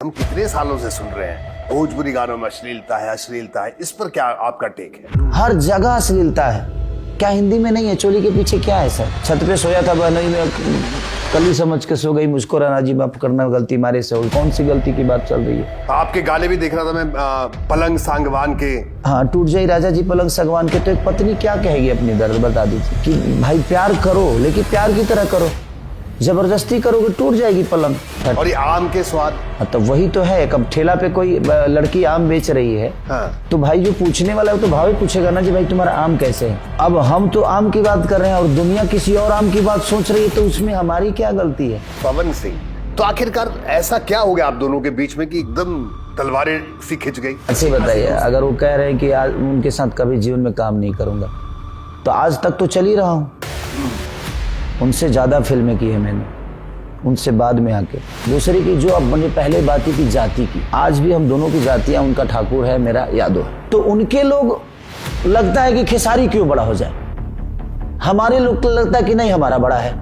हम कितने सालों से सुन रहे हैं भोजपुरी गानों में अश्लीलता है, इस पर क्या आपका टेक है? हर जगह अश्लीलता है। क्या हिंदी में नहीं है? चोली के पीछे क्या है सर? छत पे सोया था बहनोई में, कली समझ के सो गई, मुझको राना जी माफ करना, गलती मारे से हुई। कौन सी गलती की बात चल रही है? आपके गाने भी देख रहा था मैं, पलंग सांगवान के। हाँ, टूट जाई राजा जी पलंग सागवान के। तो एक पत्नी क्या कहेगी अपनी दर्द? बता दीजिए कि भाई प्यार करो, लेकिन प्यार की तरह करो। जबरदस्ती करोगे टूट जाएगी पलंग। और ये आम के स्वाद। तो वही तो है। कब ठेला पे कोई लड़की आम बेच रही है, हाँ। तो भाई जो पूछने वाला है तो भाव ही पूछेगा ना जी भाई तुम्हारा आम कैसे है। अब हम तो आम की बात कर रहे हैं और दुनिया किसी और आम की बात सोच रही है, तो उसमें हमारी क्या गलती है? पवन सिंह, तो आखिरकार ऐसा क्या हो गया आप दोनों के बीच में कि एकदम तलवारें सी खिंच गई? अच्छी बताइए। अगर वो कह रहे हैं कि आज उनके साथ कभी जीवन में काम नहीं करूंगा, तो आज तक तो चल ही रहा हूँ। उनसे ज्यादा फिल्में की है मैंने, उनसे बाद में आके। दूसरी की जो अब मुझे पहले बात की जाति की, आज भी हम दोनों की जातियां, उनका ठाकुर है, मेरा यादव है। तो उनके लोग लगता है कि खेसारी क्यों बड़ा हो जाए, हमारे लोग को लगता है कि नहीं हमारा बड़ा है।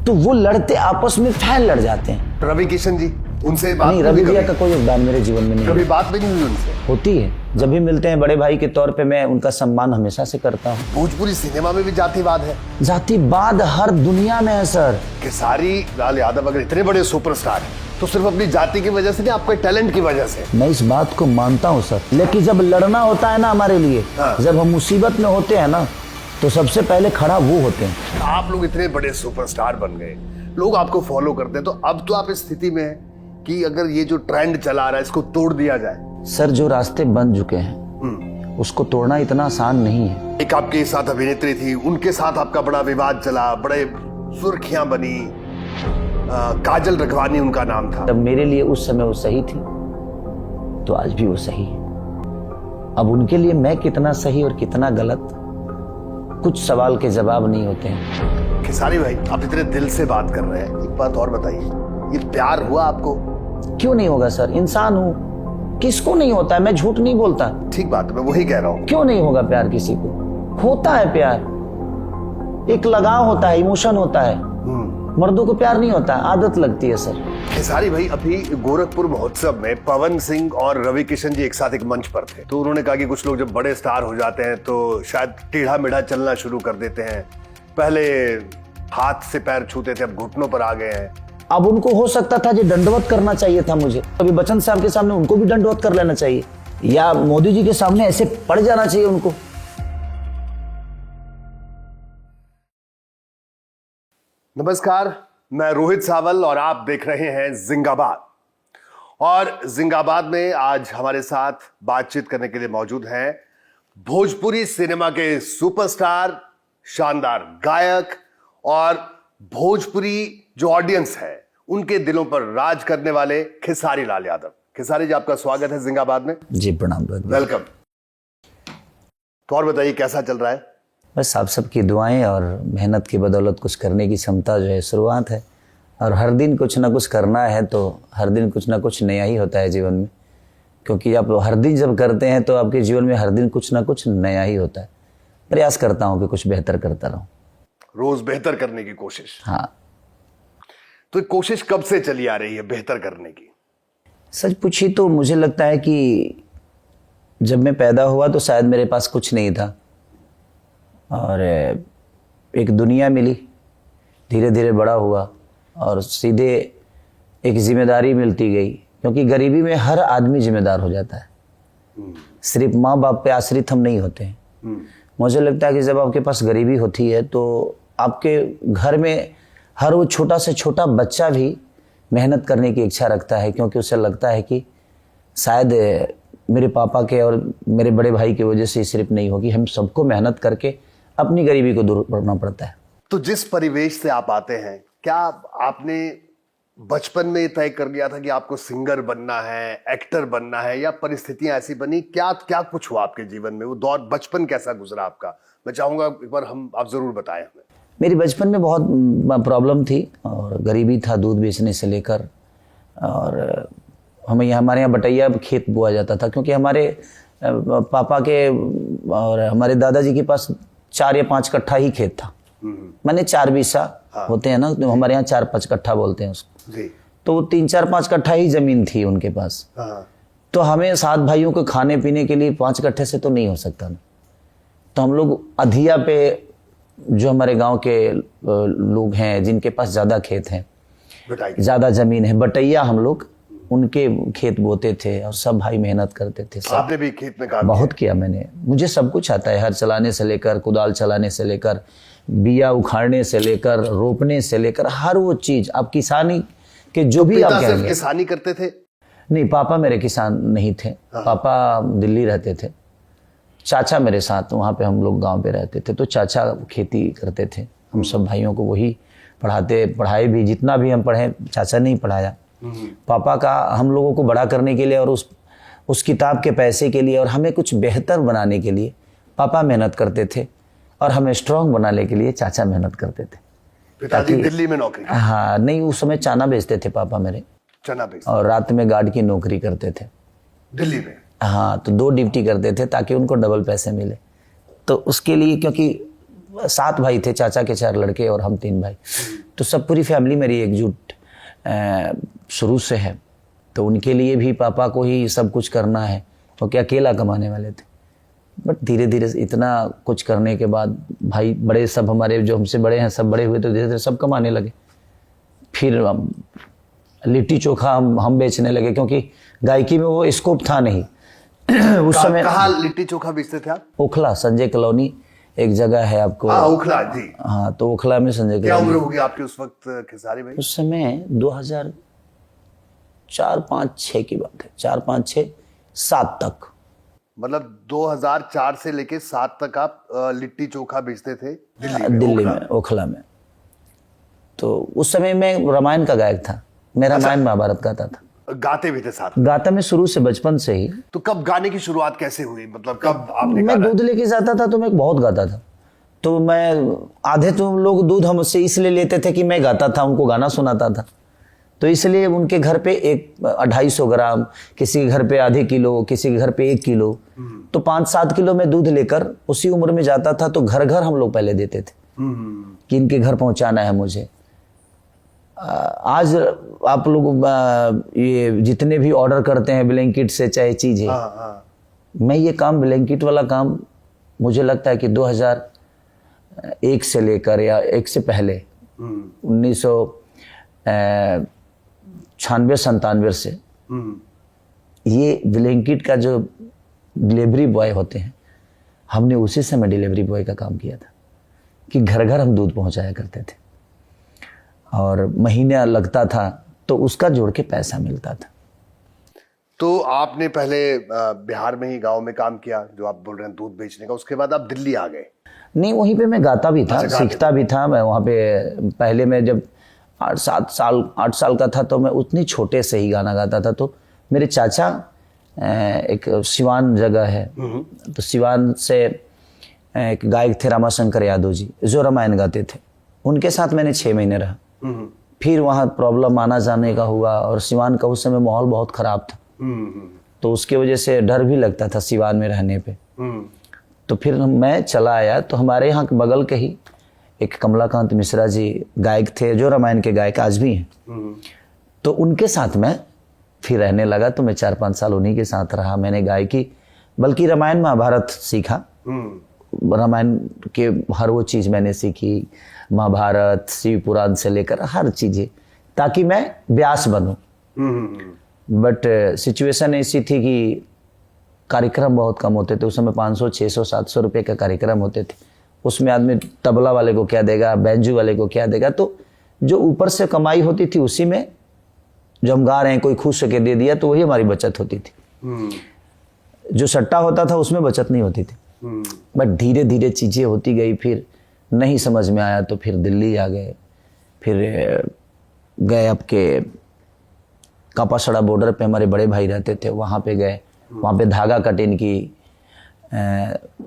तो वो लड़ते आपस में, फैन लड़ जाते हैं। रवि किशन जी, उनसे बात नहीं, रवि भैया का कोई योगदान मेरे जीवन में नहीं। कभी बात भी नहीं हुई उनसे? होती है, जब भी मिलते हैं बड़े भाई के तौर पे मैं उनका सम्मान हमेशा से करता हूँ। भोजपुरी सिनेमा में भी जातिवाद है? जातिवाद हर दुनिया में है सर। खेसारी लाल यादव अगर इतने बड़े सुपरस्टार हैं, तो सिर्फ अपनी जाति की वजह से नहीं, आपके टैलेंट की वजह से। मैं इस बात को मानता हूँ सर, लेकिन जब लड़ना होता है ना हमारे लिए, हाँ। जब हम मुसीबत में होते हैं ना, तो सबसे पहले खड़ा वो होते हैं। आप लोग इतने बड़े सुपरस्टार बन गए, लोग आपको फॉलो करते हैं, तो अब तो आप इस स्थिति में हैं कि अगर ये जो ट्रेंड चला रहा है इसको तोड़ दिया जाए। सर, जो रास्ते बन चुके हैं उसको तोड़ना इतना आसान नहीं है। एक आपके साथ अभिनेत्री थी, उनके साथ आपका बड़ा विवाद चला, बड़े सुर्खियां बनी, काजल रखवानी उनका नाम था। तब मेरे लिए उस समय वो सही थी, तो आज भी वो सही है। अब उनके लिए मैं कितना सही और कितना गलत, कुछ सवाल के जवाब नहीं होते हैं। खेसारी भाई, आप इतने दिल से बात कर रहे हैं, एक बात और बताइए, ये प्यार हुआ आपको? क्यों नहीं होगा सर? इंसान हूं, किसको नहीं होता है? मैं झूठ नहीं बोलता। ठीक बात है, मैं वही कह रहा हूँ। क्यों नहीं होगा प्यार? किसी को होता है प्यार, एक लगाव होता है, इमोशन होता है। मर्दों को प्यार नहीं होता है, आदत लगती है सर। खेसारी भाई, अभी गोरखपुर महोत्सव में पवन सिंह और रवि किशन जी एक साथ एक मंच पर थे, तो उन्होंने कहा कि कुछ लोग जब बड़े स्टार हो जाते हैं तो शायद टेढ़ा मेढ़ा चलना शुरू कर देते हैं। पहले हाथ से पैर छूते थे, अब घुटनों पर आ गए हैं। अब उनको हो सकता था जी दंडवत करना चाहिए था मुझे। अभी बच्चन साहब के सामने उनको भी दंडवत कर लेना चाहिए, या मोदी जी के सामने ऐसे पड़ जाना चाहिए उनको। नमस्कार, मैं रोहित सावल और आप देख रहे हैं जिंगाबाद। और जिंगाबाद में आज हमारे साथ बातचीत करने के लिए मौजूद हैं भोजपुरी सिनेमा के सुपरस्टार, शानदार गायक और भोजपुरी जो ऑडियंस है उनके दिलों पर राज करने वाले खेसारी लाल यादव। खेसारी जी, आपका स्वागत है जिंगाबाद में। जी प्रणाम। वेलकम। तो और बताइए, कैसा चल रहा है? बस आप सबकी दुआएं और मेहनत की बदौलत कुछ करने की क्षमता जो है शुरुआत है, और हर दिन कुछ ना कुछ करना है, तो हर दिन कुछ ना कुछ नया ही होता है जीवन में। क्योंकि आप हर दिन जब करते हैं तो आपके जीवन में हर दिन कुछ ना कुछ नया ही होता है। प्रयास करता हूँ कि कुछ बेहतर करता रहूं, रोज बेहतर करने की कोशिश। हाँ। तो कोशिश कब से चली आ रही है बेहतर करने की? सच पूछिए तो मुझे लगता है कि जब मैं पैदा हुआ तो शायद मेरे पास कुछ नहीं था, और एक दुनिया मिली, धीरे धीरे बड़ा हुआ और सीधे एक जिम्मेदारी मिलती गई। क्योंकि गरीबी में हर आदमी जिम्मेदार हो जाता है, सिर्फ माँ बाप पे आश्रित हम नहीं होते हैं। मुझे लगता है कि जब आपके पास गरीबी होती है तो आपके घर में हर वो छोटा से छोटा बच्चा भी मेहनत करने की इच्छा रखता है, क्योंकि उसे लगता है कि शायद मेरे पापा के और मेरे बड़े भाई की वजह से सिर्फ नहीं होगी, हम सबको मेहनत करके अपनी गरीबी को दूर करना पड़ता है। तो जिस परिवेश से आप आते हैं, क्या आपने बचपन में तय कर लिया था कि आपको सिंगर बनना है, एक्टर बनना है, या परिस्थितियां ऐसी बनी? क्या क्या कुछ हुआ आपके जीवन में? वो दौर, बचपन कैसा गुजरा आपका? मैं चाहूंगा एक बार आप जरूर बताएं हमें। मेरी बचपन में बहुत प्रॉब्लम थी और गरीबी था, दूध बेचने से लेकर। और हमारे यहाँ बटैया खेत बोआ जाता था, क्योंकि हमारे पापा के और हमारे दादाजी के पास 4 या 5 कट्ठा ही खेत था। मैंने 4 बीसा होते हैं ना, तो हमारे यहाँ 4-5 कट्ठा बोलते हैं उसको। जी। तो वो 3-4-5 कट्ठा ही जमीन थी उनके पास। हाँ। तो हमें 7 भाइयों को खाने पीने के लिए 5 कट्ठे से तो नहीं हो सकता ना। तो हम लोग अधिया पे, जो हमारे गांव के लोग हैं जिनके पास ज़्यादा खेत हैं, बताइए। ज़्यादा ज़मीन है, बटैया हम लोग उनके खेत बोते थे और सब भाई मेहनत करते थे। सब आपने भी खेत में काम बहुत किया मैंने, मुझे सब कुछ आता है, हर चलाने से लेकर, कुदाल चलाने से लेकर, बिया उखाड़ने से लेकर, रोपने से लेकर, हर वो चीज़। आप किसानी के जो भी आप पिता सिर्फ कहेंगे। किसानी करते थे? नहीं, पापा मेरे किसान नहीं थे। पापा दिल्ली रहते थे, चाचा मेरे साथ, वहाँ पे हम लोग गांव पे रहते थे, तो चाचा खेती करते थे। हम सब भाइयों को वही पढ़ाए भी, जितना भी हम पढ़े चाचा ने ही पढ़ाया। पापा का हम लोगों को बड़ा करने के लिए और उस किताब के पैसे के लिए और हमें कुछ बेहतर बनाने के लिए पापा मेहनत करते थे, और हमें स्ट्रांग बनाने के लिए चाचा मेहनत करते थे। पिताजी दिल्ली में नौकरी? हाँ, नहीं, उस समय चना बेचते थे पापा मेरे, चना बेचते, और रात में गार्ड की नौकरी करते थे दिल्ली में। हाँ, तो 2 ड्यूटी करते थे ताकि उनको डबल पैसे मिले। तो उसके लिए, क्योंकि 7 भाई थे, चाचा के 4 लड़के और हम 3 भाई, तो सब पूरी फैमिली मेरी एकजुट शुरू से है। तो उनके लिए भी पापा को ही सब कुछ करना है, क्योंकि अकेला कमाने वाले थे। बट धीरे धीरे इतना कुछ करने के बाद भाई बड़े, सब हमारे जो हमसे बड़े हैं सब बड़े हुए, तो धीरे धीरे सब कमाने लगे। फिर लिट्टी चोखा हम बेचने लगे, क्योंकि गायकी में वो स्कोप था नहीं उस समय। कहाँ लिट्टी चोखा बेचते थे आप? ओखला, संजय कॉलोनी एक जगह है आपको। हाँ, ओखला जी। हाँ, तो ओखला में संजय क्या कॉलोनी। उम्र होगी आपकी उस वक्त खेसारी भाई? उस समय 2004-5-6 की बात है, 4-5-6-7 तक। मतलब 2004 से लेके 7 तक आप लिट्टी चोखा बेचते थे दिल्ली में, ओखला में। तो उस समय मैं रामायण का गायक था, मैं रामायण महाभारत गाता था। गाते भी थे साथ? गाता मैं शुरू से, बचपन से ही। तो कब गाने की शुरुआत कैसे हुई, मतलब कब आपने मैं गाना? दूध लेके जाता था तो मैं बहुत गाता था। तो मैं, आधे तो लोग दूध हमसे इसलिए लेते थे कि मैं गाता था, उनको गाना सुनाता था। तो इसलिए उनके घर पे 250 ग्राम, किसी के घर पे आधे किलो, किसी के घर पे 1 किलो, तो 5-7 किलो में दूध लेकर उसी उम्र में जाता था। तो घर घर हम लोग पहले देते थे कि इनके घर पहुंचाना है मुझे। आज आप लोग ये जितने भी ऑर्डर करते हैं ब्लैंकेट से चाहे चीज़ें, मैं ये काम, ब्लैंकेट वाला काम, मुझे लगता है कि 2001 से लेकर, या 1 से पहले 1996-97 से ये ब्लैंकेट का जो डिलीवरी बॉय होते हैं, हमने उसी समय डिलीवरी बॉय का काम किया था कि घर घर हम दूध पहुंचाया करते थे, और महीना लगता था तो उसका जोड़ के पैसा मिलता था। तो आपने पहले बिहार में ही गांव में काम किया, जो आप बोल रहे हैं दूध बेचने का, उसके बाद आप दिल्ली आ गए? नहीं, वहीं पे मैं गाता भी था, सीखता भी था। मैं वहाँ पे पहले, मैं जब 8 साल का था, तो मैं उतनी छोटे से ही गाना गाता था। तो मेरे चाचा, एक सिवान जगह है, तो सिवान से एक गायक थे रामाशंकर यादव जी, जो रामायण गाते थे, उनके साथ मैंने 6 महीने रहा। फिर वहाँ प्रॉब्लम आना जाने का हुआ, और सिवान का उस समय माहौल बहुत खराब था, तो उसके वजह से डर भी लगता था सिवान में रहने पे। तो फिर मैं चला आया। तो हमारे यहाँ के बगल के ही एक कमलाकांत मिश्रा जी गायक थे, जो रामायण के गायक आज भी हैं, तो उनके साथ मैं फिर रहने लगा। तो मैं 4-5 साल उन्हीं के साथ रहा। मैंने गायकी, बल्कि रामायण महाभारत सीखा, रामायण के हर वो चीज़ मैंने सीखी, महाभारत, शिव पुराण से लेकर हर चीज़ें, ताकि मैं व्यास बनूं। बट सिचुएशन ऐसी थी कि कार्यक्रम बहुत कम होते थे उस समय। 500, 600, 700 रुपये का कार्यक्रम होते थे। उसमें आदमी तबला वाले को क्या देगा, बैंजू वाले को क्या देगा, तो जो ऊपर से कमाई होती थी उसी में, जो हम गा रहे हैं कोई खुश होकर दे दिया तो वही हमारी बचत होती थी। जो सट्टा होता था उसमें बचत नहीं होती थी। बट धीरे धीरे चीज़ें होती गई, फिर नहीं समझ में आया तो फिर दिल्ली आ गए। फिर गए आपके कापासड़ा बॉर्डर पे, हमारे बड़े भाई रहते थे, वहाँ पे गए। वहाँ पे धागा कटिंग की,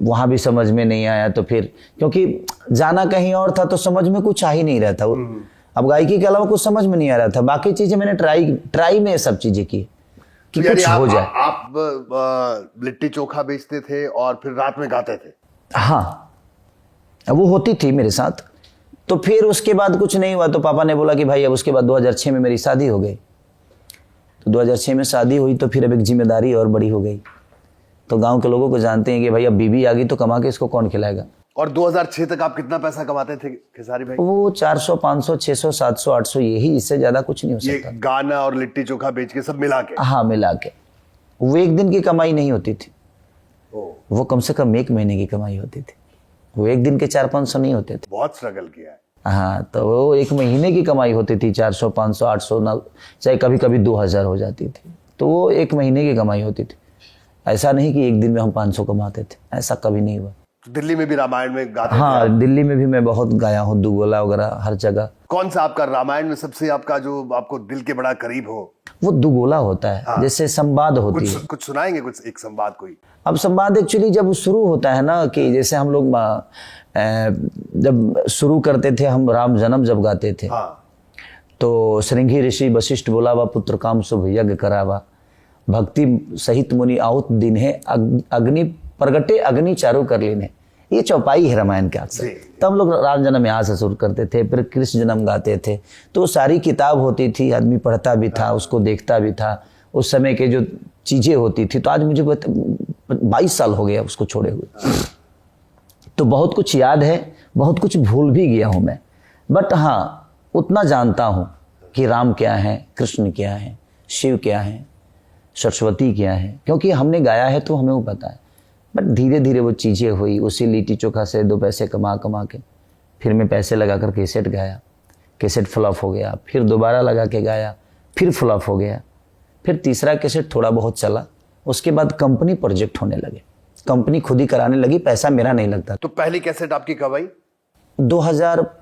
वहाँ भी समझ में नहीं आया। तो फिर, क्योंकि जाना कहीं और था, तो समझ में कुछ आ ही नहीं रहा था। अब गायकी के अलावा कुछ समझ में नहीं आ रहा था। बाकी चीज़ें मैंने ट्राई में सब चीज़ें की कि तो कुछ हो जाए। आप लिट्टी चोखा बेचते थे और फिर रात में गाते थे? हाँ, वो होती थी मेरे साथ। तो फिर उसके बाद कुछ नहीं हुआ, तो पापा ने बोला कि भाई अब उसके बाद 2006 में मेरी शादी हो गई। तो 2006 में शादी हुई तो फिर अब एक जिम्मेदारी और बड़ी हो गई। तो गांव के लोगों को जानते हैं कि भाई अब बीवी आ गई तो कमा के इसको कौन खिलाएगा। और 2006 तक आप कितना पैसा कमाते थे खेसारी भाई? वो 400, 500, 600, 700, 800 यही, इससे ज्यादा कुछ नहीं हो ये सकता। गाना और लिट्टी चोखा बेच के सब मिला के? हाँ, मिला के। वो एक दिन की कमाई नहीं होती थी, वो कम से कम एक महीने की कमाई होती थी। वो एक दिन के 400-500 नहीं होते थे। बहुत स्ट्रगल किया है। हाँ, तो वो एक महीने की कमाई होती थी, 400, 500, 800 ना, चाहे कभी कभी 2000 हो जाती थी। तो वो एक महीने की कमाई होती थी। ऐसा नहीं कि एक दिन में हम 500 कमाते थे, ऐसा कभी नहीं हुआ। तो दिल्ली में भी रामायण में गाते थे? हाँ, दिल्ली में भी मैं बहुत गाया हूँ, दुगोला वगैरह हर जगह। कौन सा आपका रामायण में सबसे आपका जो आपको दिल के बड़ा करीब हो? वो दुगोला होता है। हाँ। जैसे संवाद होती है। कुछ सुनाएंगे, कुछ एक संवाद कोई? अब संवाद एक्चुअली जब शुरू होता है ना, कि जैसे हम लोग जब शुरू करते थे, हम राम जन्म जब गाते थे। हाँ। तो श्रृंगी ऋषि वशिष्ठ बोलावा, पुत्र काम शुभ यज्ञ करावा, भक्ति सहित मुनि आउत दिन है, अग्नि प्रगटे अग्नि चारु कर लेने। ये चौपाई है रामायण के अक्सर। तब हम लोग राम जन्म यहाँ से शुरू करते थे, फिर कृष्ण जन्म गाते थे। तो सारी किताब होती थी, आदमी पढ़ता भी था, उसको देखता भी था, उस समय के जो चीजें होती थी। तो आज मुझे 22 साल हो गया उसको छोड़े हुए। तो बहुत कुछ याद है, बहुत कुछ भूल भी गया हूं मैं, बट हाँ उतना जानता हूं कि राम क्या है, कृष्ण क्या है, शिव क्या है, सरस्वती क्या है, क्योंकि हमने गाया है तो हमें वो पता है। बट धीरे धीरे वो चीज़ें हुई। उसी लिट्टी चोखा से 2 पैसे कमा के फिर मैं पैसे लगाकर कैसेट गाया, कैसेट फ्लॉप हो गया, फिर दोबारा लगा के गाया, फिर फ्लॉप हो गया, फिर तीसरा कैसेट थोड़ा बहुत चला। उसके बाद कंपनी प्रोजेक्ट होने लगे, कंपनी खुद ही कराने लगी, पैसा मेरा नहीं लगता। तो पहली कैसेट आपकी कब आई? 2005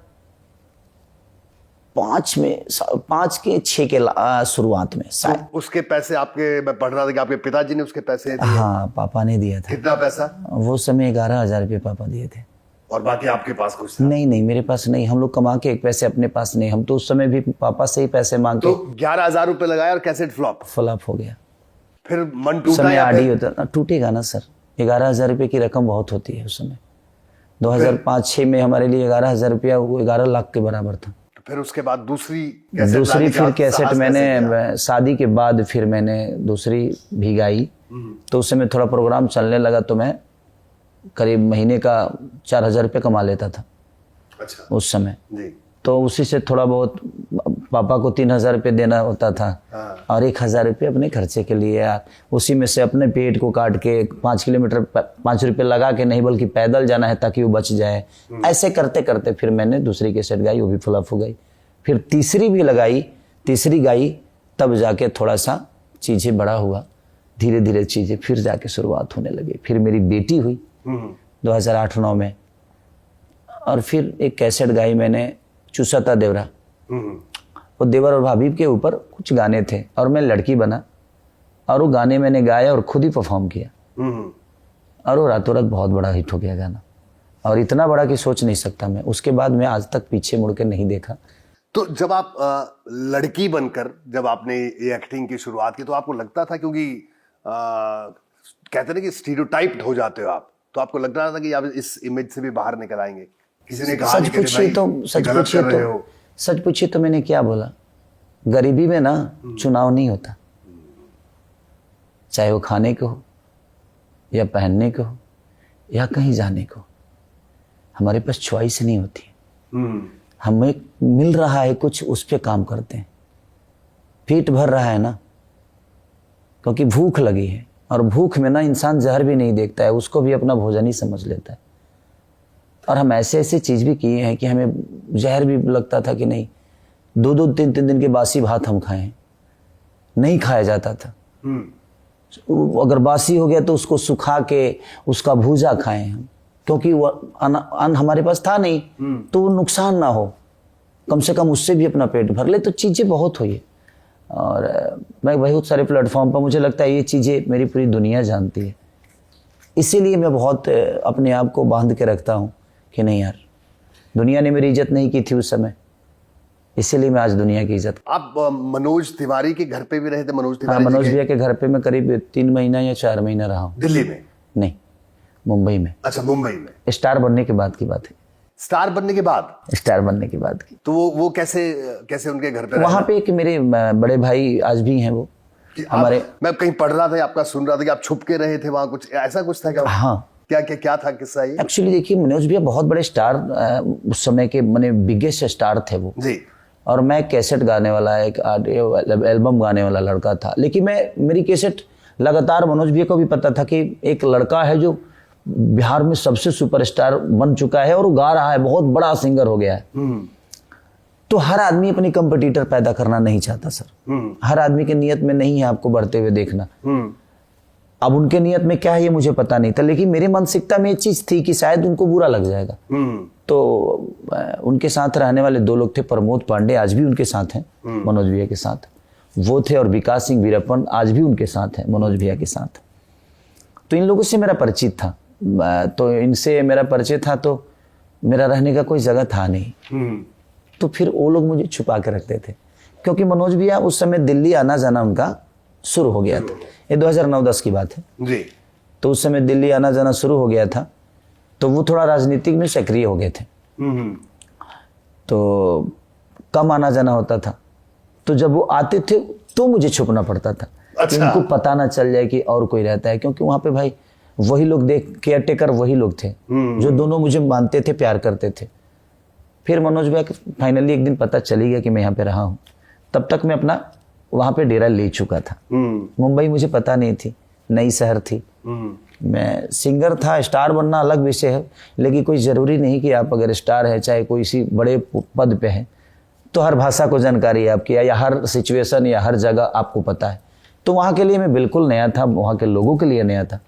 में, 5 के 6 के शुरुआत में शायद। तो उसके पैसे आपके, मैं पढ़ रहा था कि आपके पिताजी ने उसके पैसे दिए? हाँ, पापा ने दिया था। कितना पैसा? वो समय 11,000 रुपये पापा दिए थे। और बाकी आपके पास कुछ था? नहीं, मेरे पास नहीं। हम लोग कमा के एक पैसे अपने पास नहीं, हम तो उस समय भी पापा से ही पैसे मांग के। तो 11,000 रुपए लगाया और कैसेट फ्लॉप हो गया। फिर मन टूटा? समय आड़ी होता ना, टूटेगा ना सर। 11,000 रुपये की रकम बहुत होती है उस समय। 2005-6 में हमारे लिए 11,000 रुपया वो 11 लाख के बराबर था। तो फिर उसके बाद दूसरी फिर कैसेट मैंने शादी के बाद फिर मैंने दूसरी भी गाई। तो उस समय थोड़ा प्रोग्राम चलने लगा, तो मैं करीब महीने का 4,000 रुपये कमा लेता था। अच्छा। उस समय जी। तो उसी से थोड़ा बहुत पापा को 3,000 रुपये देना होता था। हाँ। और 1,000 रुपये अपने खर्चे के लिए, उसी में से अपने पेट को काट के 5 किलोमीटर 5 रुपये लगा के, नहीं बल्कि पैदल जाना है ताकि वो बच जाए। ऐसे करते करते फिर मैंने दूसरी कैसेट गाई, वो भी फ्लॉप हो गई। फिर तीसरी भी लगाई, तीसरी गाई, तब जाके थोड़ा सा चीज़ें बड़ा हुआ, धीरे धीरे चीज़ें फिर जाके शुरुआत होने लगी। फिर मेरी बेटी हुई 2008-9 में, और फिर एक कैसेट गाई मैंने, चुसता देवरा। वो देवर और भाभी के ऊपर कुछ गाने थे और मैं लड़की बना, और वो गाने मैंने गाया और खुद ही परफॉर्म किया, और वो रातों रात बहुत बड़ा हिट हो गया गाना, और इतना बड़ा कि सोच नहीं सकता मैं। उसके बाद मैं आज तक पीछे मुड़ के नहीं देखा। तो जब आप लड़की बनकर जब आपने ये एक्टिंग की शुरुआत की, तो आपको लगता था, क्योंकि कहते ना कि स्टीरियोटाइप्ड हो जाते हो आप, तो आपको लग रहा था कि आप इस इमेज से भी बाहर निकल आएंगे? किसी ने कहा सच पूछिए तो मैंने क्या बोला? गरीबी में ना चुनाव नहीं होता, चाहे वो खाने को हो या पहनने को हो या कहीं जाने को। हमारे पास चॉइस नहीं होती। हमें मिल रहा है कुछ, उस पे काम करते हैं। पेट भर रहा है ना, क्योंकि भूख लगी है, और भूख में ना इंसान जहर भी नहीं देखता है, उसको भी अपना भोजन ही समझ लेता है। और हम ऐसे ऐसे चीज़ भी किए हैं कि हमें जहर भी लगता था कि नहीं, 2-2, 3-3 दिन के बासी भात हम खाएं, नहीं खाया जाता था। अगर बासी हो गया तो उसको सुखा के उसका भूजा खाएं हम, क्योंकि वो अन्न हमारे पास था नहीं, तो वो नुकसान ना हो, कम से कम उससे भी अपना पेट भर ले। तो चीज़ें बहुत हुई है, और मैं बहुत सारे प्लेटफॉर्म पर, मुझे लगता है ये चीज़ें मेरी पूरी दुनिया जानती है। इसीलिए मैं बहुत अपने आप को बांध के रखता हूँ कि नहीं यार, दुनिया ने मेरी इज्जत नहीं की थी उस समय, इसीलिए मैं आज दुनिया की इज्जत। आप मनोज तिवारी के घर पे भी रहे थे? मनोज तिवारी? हाँ, मनोज भैया के घर पे मैं करीब 3 महीना या 4 महीना रहा हूँ। दिल्ली में? नहीं, मुंबई में। अच्छा, मुंबई में। स्टार बनने के बाद की बात है। स्टार बनने के बाद? स्टार बनने के बाद की। तो वो कैसे उनके घर पे? वहाँ पे एक मेरे बड़े भाई आज भी हैं, वो मैं कहीं पढ़ रहा था या आपका सुन रहा था कि आप छुप के रहे थे वहां, कुछ ऐसा कुछ था क्या? हाँ, क्या था किस्सा ये? एक्चुअली देखिए, मनोज भैया बहुत बड़े स्टार उस समय के मैंने बिगेस्ट स्टार थे वो जी। और मैं कैसेट गाने वाला, एक एल्बम गाने वाला लड़का था। लेकिन मेरी कैसेट लगातार मनोज भैया को भी पता था कि एक लड़का है जो बिहार में सबसे सुपरस्टार बन चुका है और गा रहा है, बहुत बड़ा सिंगर हो गया है। तो हर आदमी अपनी कंपटीटर पैदा करना नहीं चाहता सर। हर आदमी की नियत में नहीं है आपको बढ़ते हुए देखना। अब उनके नियत में क्या है ये मुझे पता नहीं था, लेकिन मेरे मानसिकता में ये चीज थी कि शायद उनको बुरा लग जाएगा। तो उनके साथ रहने वाले 2 लोग थे, प्रमोद पांडे आज भी उनके साथ हैं मनोज भैया के साथ, वो थे, और विकास सिंह वीरप्पन आज भी उनके साथ हैं मनोज भैया के साथ। तो इन लोगों से मेरा परिचित था, तो इनसे मेरा परिचय था, तो मेरा रहने का कोई जगह था नहीं। तो फिर वो लोग मुझे छुपा के रखते थे, क्योंकि मनोज भैया उस समय दिल्ली आना जाना उनका शुरू हो गया था। ये 2009-10 की बात है जी। तो उस समय दिल्ली आना जाना शुरू हो गया था, तो वो थोड़ा राजनीतिक में सक्रिय हो गए थे। तो कम आना जाना होता था, तो जब वो आते थे तो मुझे छुपना पड़ता था। अच्छा। कि उनको पता ना चल जाए कि और कोई रहता है, क्योंकि वहां पे भाई वही लोग केयर टेकर वही लोग थे जो दोनों मुझे मानते थे, प्यार करते थे। फिर मनोज भाई फाइनली एक दिन पता चली गया कि मैं यहाँ पे रहा हूँ, तब तक मैं अपना वहां पे डेरा ले चुका था। मुंबई मुझे पता नहीं थी, नई शहर थी। मैं सिंगर था, स्टार बनना अलग विषय है, लेकिन कोई ज़रूरी नहीं कि आप अगर स्टार है, चाहे कोई सी बड़े पद पे है, तो हर भाषा को जानकारी है आपकी, या हर सिचुएशन या हर जगह आपको पता है। तो वहाँ के लिए मैं बिल्कुल नया था, वहाँ के लोगों के लिए नया था,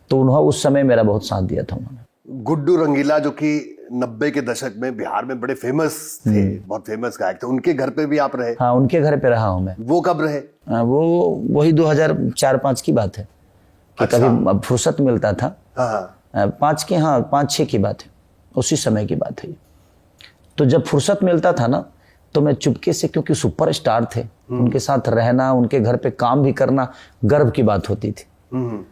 तो उन्होंने उस समय मेरा बहुत साथ दिया था उन्होंने। गुड्डू रंगीला जो कि 90 के दशक में बिहार में बड़े फेमस थे, बहुत फेमस गायक थे, उनके घर पे भी आप रहे? हाँ, उनके घर पे रहा हूँ मैं। वो कब रहे? वो वही 2004-5 की बात है कि अच्छा। कभी फुर्सत मिलता था। हाँ। 5-6 की बात है, उसी समय की बात है। तो जब फुर्सत मिलता था ना, तो मैं चुपके से, क्योंकि सुपरस्टार थे, उनके साथ रहना, उनके घर पे काम भी करना गर्व की बात होती थी।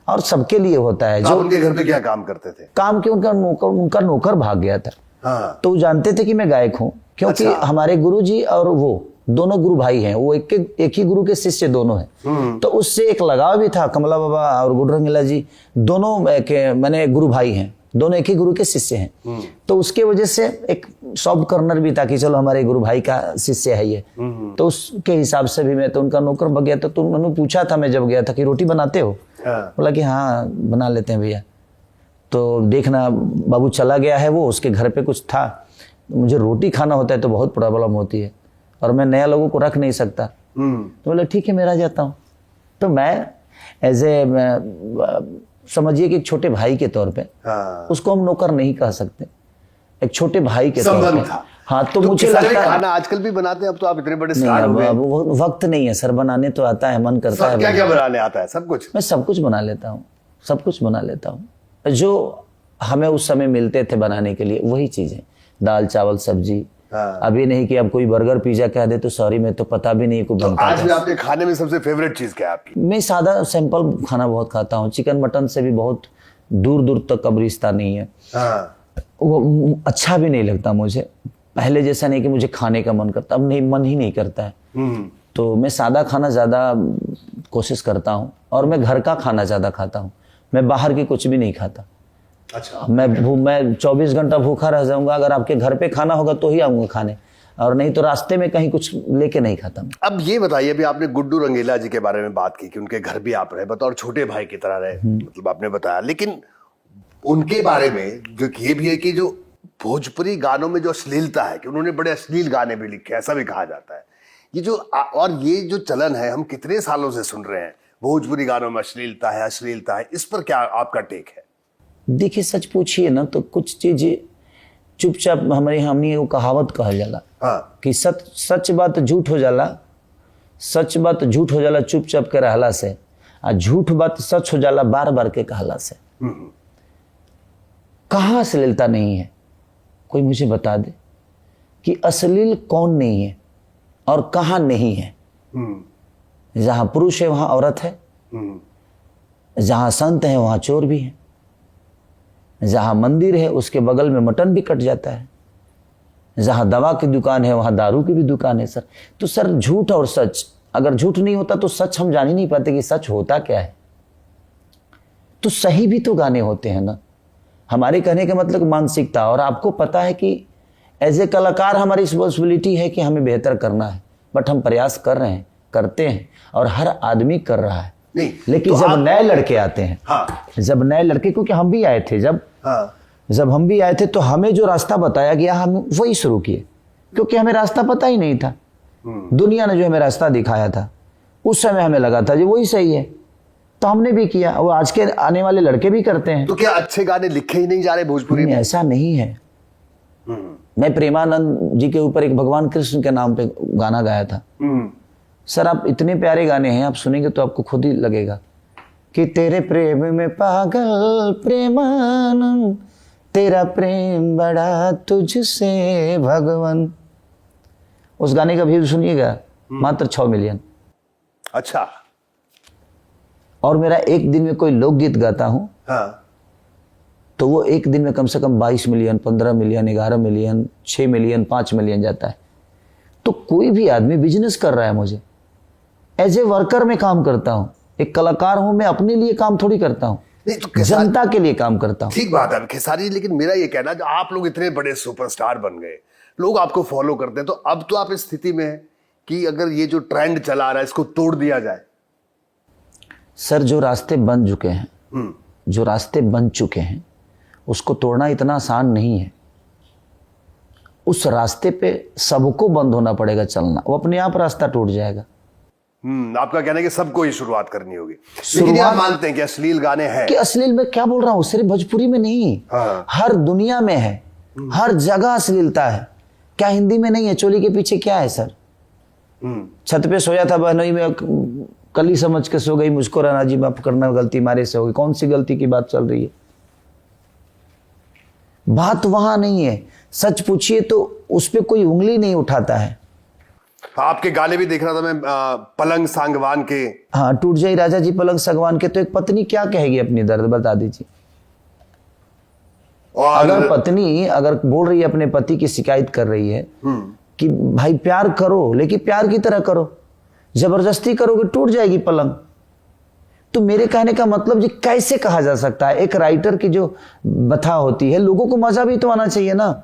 और सबके लिए होता है। जो उनके घर पे क्या काम करते थे? काम के उनका नौकर भाग गया था। हाँ। तो वो जानते थे कि मैं गायक हूँ, क्योंकि अच्छा। हमारे गुरुजी और वो दोनों गुरु भाई हैं, वो एक ही गुरु के शिष्य दोनों हैं। तो उससे एक लगाव भी था। कमला बाबा और गुड्डू रंगीला जी दोनों मैंने गुरु भाई हैं, दोनों एक ही गुरु के शिष्य हैं। तो उसके वजह से एक सॉफ्ट कॉर्नर भी था कि चलो हमारे गुरु भाई का शिष्य है ये। तो उसके हिसाब से भी मैं तो उनका नौकर बन गया था। तो उन्होंने पूछा था मैं जब गया था कि रोटी बनाते हो? बोला कि हाँ बना लेते हैं भैया। तो देखना बाबू चला गया है, वो उसके घर पे कुछ था, मुझे रोटी खाना होता है तो बहुत प्रॉब्लम होती है, और मैं नया लोगों को रख नहीं सकता। तो बोला ठीक है मैं रह जाता हूँ। तो मैं एज ए समझिए कि एक छोटे भाई के तौर पे, उसको हम नौकर नहीं कह सकते, एक छोटे भाई के तौर पे। हाँ, तो मुझे लगता है खाना आजकल भी बनाते हैं, अब तो आप इतने बड़े स्टार हो गए। अब वक्त नहीं है सर, बनाने तो आता है, मन करता है। क्या क्या बनाने आता है? सब कुछ? मैं सब कुछ बना लेता हूँ, सब कुछ बना लेता हूँ जो हमें उस समय मिलते थे बनाने के लिए, वही चीजें, दाल चावल सब्जी। अभी नहीं कि अब कोई बर्गर पिज्जा कह दे तो सॉरी, मैं तो पता भी नहीं को बनता। आज भी आपके खाने में सबसे फेवरेट चीज क्या है आपकी? मैं सादा सिंपल खाना बहुत खाता हूँ, चिकन मटन से भी बहुत दूर दूर तक अब रिश्ता नहीं है। वो अच्छा भी नहीं लगता मुझे, पहले जैसा नहीं कि मुझे खाने का मन करता, अब नहीं, मन ही नहीं करता है। तो मैं सादा खाना ज़्यादा कोशिश करता हूँ, और मैं घर का खाना ज़्यादा खाता हूँ, मैं बाहर की कुछ भी नहीं खाता। अच्छा। मैं 24 घंटा भूखा रह जाऊंगा, अगर आपके घर पे खाना होगा तो ही आऊंगा खाने, और नहीं तो रास्ते में कहीं कुछ लेके नहीं खाता। अब ये बताइए, अभी आपने गुड्डू रंगीला जी के बारे में बात की कि उनके घर भी आप रहे, बतौर छोटे भाई की तरह रहे, मतलब आपने बताया, लेकिन उनके बारे में जो ये भी है कि जो भोजपुरी गानों में जो अश्लीलता है, कि उन्होंने बड़े अश्लील गाने भी लिखे, ऐसा भी कहा जाता है। ये जो और ये जो चलन है, हम कितने सालों से सुन रहे हैं, भोजपुरी गानों में अश्लीलता है, अश्लीलता है, इस पर क्या आपका टेक है? देखिए सच पूछिए ना तो कुछ चीजें चुपचाप हमने वो कहावत कहल जाला। हाँ। कि सच बात झूठ हो जाला, सच बात झूठ हो जाला चुपचाप के रहला से, और झूठ बात सच हो जाला बार बार के कहला से। कहाँ अश्लीलता नहीं है? कोई मुझे बता दे कि अश्लील कौन नहीं है और कहाँ नहीं है। जहां पुरुष है वहां औरत है, जहां संत है वहां चोर भी है, जहां मंदिर है उसके बगल में मटन भी कट जाता है, जहां दवा की दुकान है वहां दारू की भी दुकान है सर। तो सर झूठ और सच अगर झूठ नहीं होता तो सच हम जान ही नहीं पाते कि सच होता क्या है। तो सही भी तो गाने होते हैं ना। हमारे कहने का मतलब मानसिकता, और आपको पता है कि एज ए कलाकार हमारी रिस्पॉन्सिबिलिटी है कि हमें बेहतर करना है, बट हम प्रयास कर रहे हैं, करते हैं, और हर आदमी कर रहा है। नहीं, लेकिन तो जब आप... नए लड़के आते हैं, हाँ। जब नए लड़के, क्योंकि हम भी आए थे, हाँ। जब हम भी आए थे तो हमें जो रास्ता बताया गया हम वही शुरू किए, क्योंकि हमें रास्ता पता ही नहीं था। दुनिया ने जो हमें रास्ता दिखाया था उस समय हमें लगा था जी वही सही है, तो हमने भी किया। वो आज के आने वाले लड़के भी करते हैं। तो क्या अच्छे गाने लिखे ही नहीं जा रहे भोजपुरी में? ऐसा नहीं है। मैं प्रेमानंद जी के ऊपर एक भगवान कृष्ण के नाम पे गाना गाया था। सर आप इतने प्यारे गाने हैं, आप सुनेंगे तो आपको खुद ही लगेगा कि तेरे प्रेम में पागल प्रेमानंद, तेरा प्रेम बड़ा तुझसे भगवान। उस गाने का व्यू सुनिएगा, मात्र 6 मिलियन। अच्छा। और मेरा एक दिन में कोई लोकगीत गाता हूं, हाँ। तो वो एक दिन में कम से कम 22 million, 15 million, 11 million, 6 million, 5 million जाता है। तो कोई भी आदमी बिजनेस कर रहा है। मुझे एज ए वर्कर में काम करता हूं, एक कलाकार हूं, मैं अपने लिए काम थोड़ी करता हूं, नहीं तो जनता के लिए काम करता हूं। ठीक बात है खेसारी, लेकिन मेरा ये कहना, जो आप लोग इतने बड़े सुपरस्टार बन गए, लोग आपको फॉलो करते हैं, तो अब तो आप इस स्थिति में हैं कि अगर ये जो ट्रेंड चला रहा है इसको तोड़ दिया जाए। सर जो रास्ते बन चुके हैं, जो रास्ते बन चुके हैं उसको तोड़ना इतना आसान नहीं है। उस रास्ते पे सबको बंद होना पड़ेगा चलना, वो अपने आप रास्ता टूट जाएगा। आपका कहना है कि सबको ही शुरुआत करनी होगी। लेकिन आप मानते हैं कि अश्लील गाने हैं? कि अश्लील में क्या बोल रहा हूं, सिर्फ भोजपुरी में नहीं, हाँ। हर दुनिया में है, हर जगह अश्लीलता है। क्या हिंदी में नहीं है? चोली के पीछे क्या है सर? छत पे सोया था बहनोई में, कली समझ के सो गई, मुझको राना जी माफ करना, गलती मारे से हो गई। कौन सी गलती की बात चल रही है? बात वहां नहीं है। सच पूछिए तो उस पर कोई उंगली नहीं उठाता है। आपके गाने भी देख रहा था मैं, पलंग सांगवान के। हाँ, टूट जाई राजा जी पलंग सागवान के। तो एक पत्नी क्या कहेगी अपनी दर्द, बता दीजिए। और अगर पत्नी अगर बोल रही है, अपने पति की शिकायत कर रही है कि भाई प्यार करो, लेकिन प्यार की तरह करो, जबरदस्ती करोगे टूट जाएगी पलंग। तो मेरे कहने का मतलब जी कैसे कहा जा सकता है? एक राइटर की जो बथा होती है, लोगों को मजा भी तो आना चाहिए ना।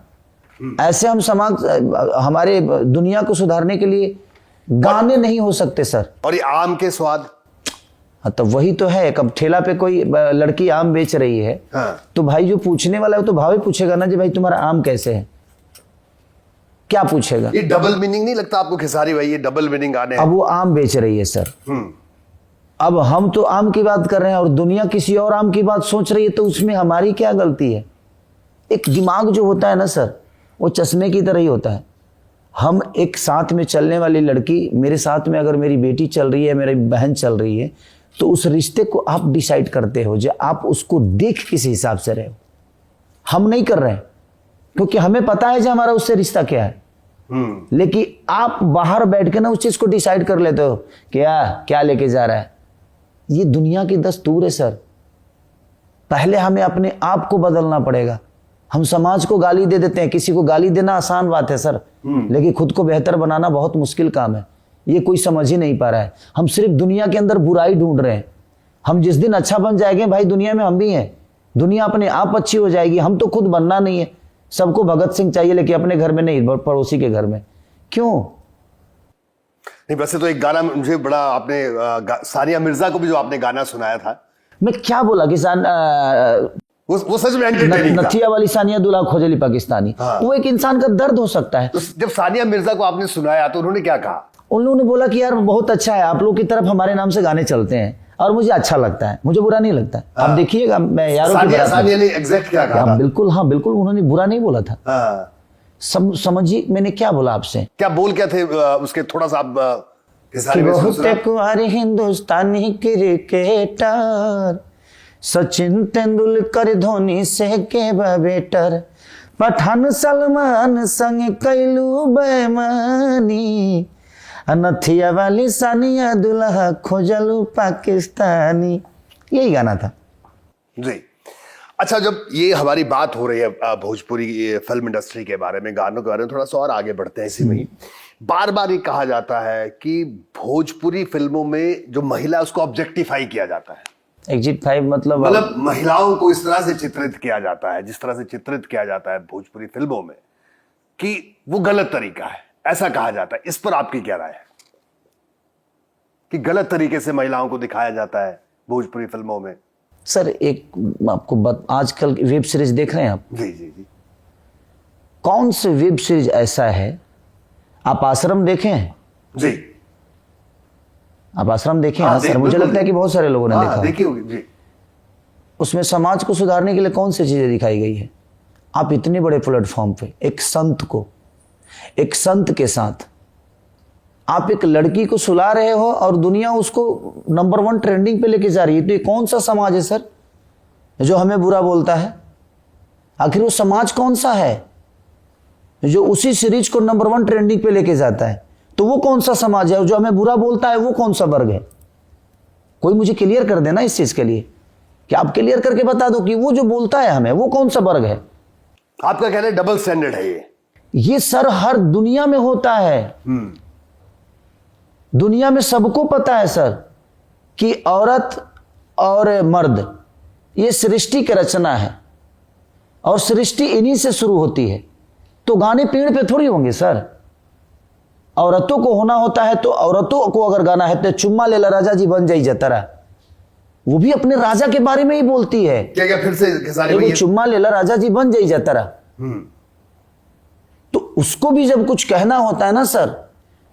ऐसे हम समाज, हमारे दुनिया को सुधारने के लिए गाने नहीं हो सकते सर। और ये आम के स्वाद, हाँ तो वही तो है। कब ठेला पे कोई लड़की आम बेच रही है, हाँ। तो भाई जो पूछने वाला है तो भावे पूछेगा ना जी भाई तुम्हारा आम कैसे है, क्या पूछेगा? ये डबल मीनिंग नहीं लगता आपको खेसारी भाई? ये डबल मीनिंग गाने हैं। अब वो आम बेच रही है सर, अब हम तो आम की बात कर रहे हैं और दुनिया किसी और आम की बात सोच रही है, तो उसमें हमारी क्या गलती है? एक दिमाग जो होता है ना सर, वो चश्मे की तरह ही होता है। हम एक साथ में चलने वाली लड़की, मेरे साथ में अगर मेरी बेटी चल रही है, मेरी बहन चल रही है, तो उस रिश्ते को आप डिसाइड करते हो जो आप उसको देख किस हिसाब से रहे हो। हम नहीं कर रहे हैं क्योंकि हमें पता है जो हमारा उससे रिश्ता क्या है। लेकिन आप बाहर बैठ के ना उस चीज को डिसाइड कर लेते हो क्या क्या लेके जा रहा है। ये दुनिया की दस्तूर है सर। पहले हमें अपने आप को बदलना पड़ेगा। हम समाज को गाली दे देते हैं। किसी को गाली देना आसान बात है सर, लेकिन खुद को बेहतर बनाना बहुत मुश्किल काम है। ये कोई समझ ही नहीं पा रहा है। हम सिर्फ दुनिया के अंदर बुराई ढूंढ रहे हैं। हम जिस दिन अच्छा बन जाएंगे भाई, दुनिया में हम भी हैं, दुनिया अपने आप अच्छी हो जाएगी। हम तो खुद बनना नहीं है। सबको भगत सिंह चाहिए, लेकिन अपने घर में नहीं, पड़ोसी के घर में। क्यों? नहीं, वैसे तो एक गाना मुझे बड़ा, आपने सानिया मिर्जा को भी जो आपने गाना सुनाया था, मैं क्या बोला कि वो सच में एंटरटेनिंग था। नथिया वाली सानिया दूल्हा खोजली पाकिस्तानी। हाँ। वो एक इंसान का दर्द हो सकता है। तो जब सानिया मिर्जा को आपने सुनाया तो उन्होंने क्या कहा? उन लोगों ने बोला कि यार बहुत अच्छा है, आप लोग की तरफ हमारे नाम से गाने चलते हैं और मुझे अच्छा लगता है, मुझे बुरा नहीं लगता। आप देखिएगा, मैं यारों सानिया ने एग्जैक्ट क्या कहा? बिल्कुल, हाँ बिल्कुल, उन्होंने बुरा नहीं बोला था। हाँ। समझिए मैंने क्या बोला आपसे। क्या बोल क्या थे उसके, थोड़ा सा आप बहुत कुंवारे हिंदुस्तानी क्रिकेटर, सचिन तेंदुलकर धोनी से के बेटर, पठान सलमान संग कैलू बेमानी, नथिया वाली सानिया दुल्हा खोजलू पाकिस्तानी। यही गाना था जी। अच्छा, जब ये हमारी बात हो रही है भोजपुरी फिल्म इंडस्ट्री के बारे में, गानों के बारे में, थोड़ा सा और आगे बढ़ते हैं इसी में ही। बार बार ये कहा जाता है कि भोजपुरी फिल्मों में जो महिला है, उसको ऑब्जेक्टिफाई किया जाता है। एग्जिट 5 मतलब महिलाओं को इस तरह से चित्रित किया जाता है, जिस तरह से चित्रित किया जाता है भोजपुरी फिल्मों में, कि वो गलत तरीका है, ऐसा कहा जाता है। इस पर आपकी क्या राय है कि गलत तरीके से महिलाओं को दिखाया जाता है भोजपुरी फिल्मों में? सर एक आपको आजकल वेब सीरीज देख रहे हैं आप? जी जी जी। कौन से वेब सीरीज ऐसा है, आप आश्रम देखे हैं? जी। आप आश्रम देखे हैं? हाँ, सर मुझे लगता है कि बहुत सारे लोगों ने देखा देखी होगी जी। उसमें समाज को सुधारने के लिए कौन सी चीजें दिखाई गई है? आप इतने बड़े प्लेटफॉर्म पे एक संत के साथ आप एक लड़की को सुला रहे हो और दुनिया उसको नंबर 1 ट्रेंडिंग पे लेके जा रही है। तो ये कौन सा समाज है सर जो हमें बुरा बोलता है? आखिर वो समाज कौन सा है जो उसी सीरीज को नंबर 1 ट्रेंडिंग पे लेके जाता है? तो वो कौन सा समाज है जो हमें बुरा बोलता है? वो कौन सा वर्ग है? कोई मुझे क्लियर कर देना इस चीज के लिए, कि आप क्लियर करके बता दो कि वो जो बोलता है हमें, वो कौन सा वर्ग है? आपका कहना है डबल स्टैंडर्ड है ये सर हर दुनिया में होता है। दुनिया में सबको पता है सर कि औरत और मर्द ये सृष्टि की रचना है और सृष्टि इन्हीं से शुरू होती है। तो गाने पेड़ पे थोड़ी होंगे सर। औरतों को होना होता है तो औरतों को अगर गाना है तो चुम्मा ले ला राजा जी बन जाई जतरा, वो भी अपने राजा के बारे में ही बोलती है। क्या फिर से चुम्मा ले ला राजा जी बन जाई जतरा। तो उसको भी जब कुछ कहना होता है ना सर,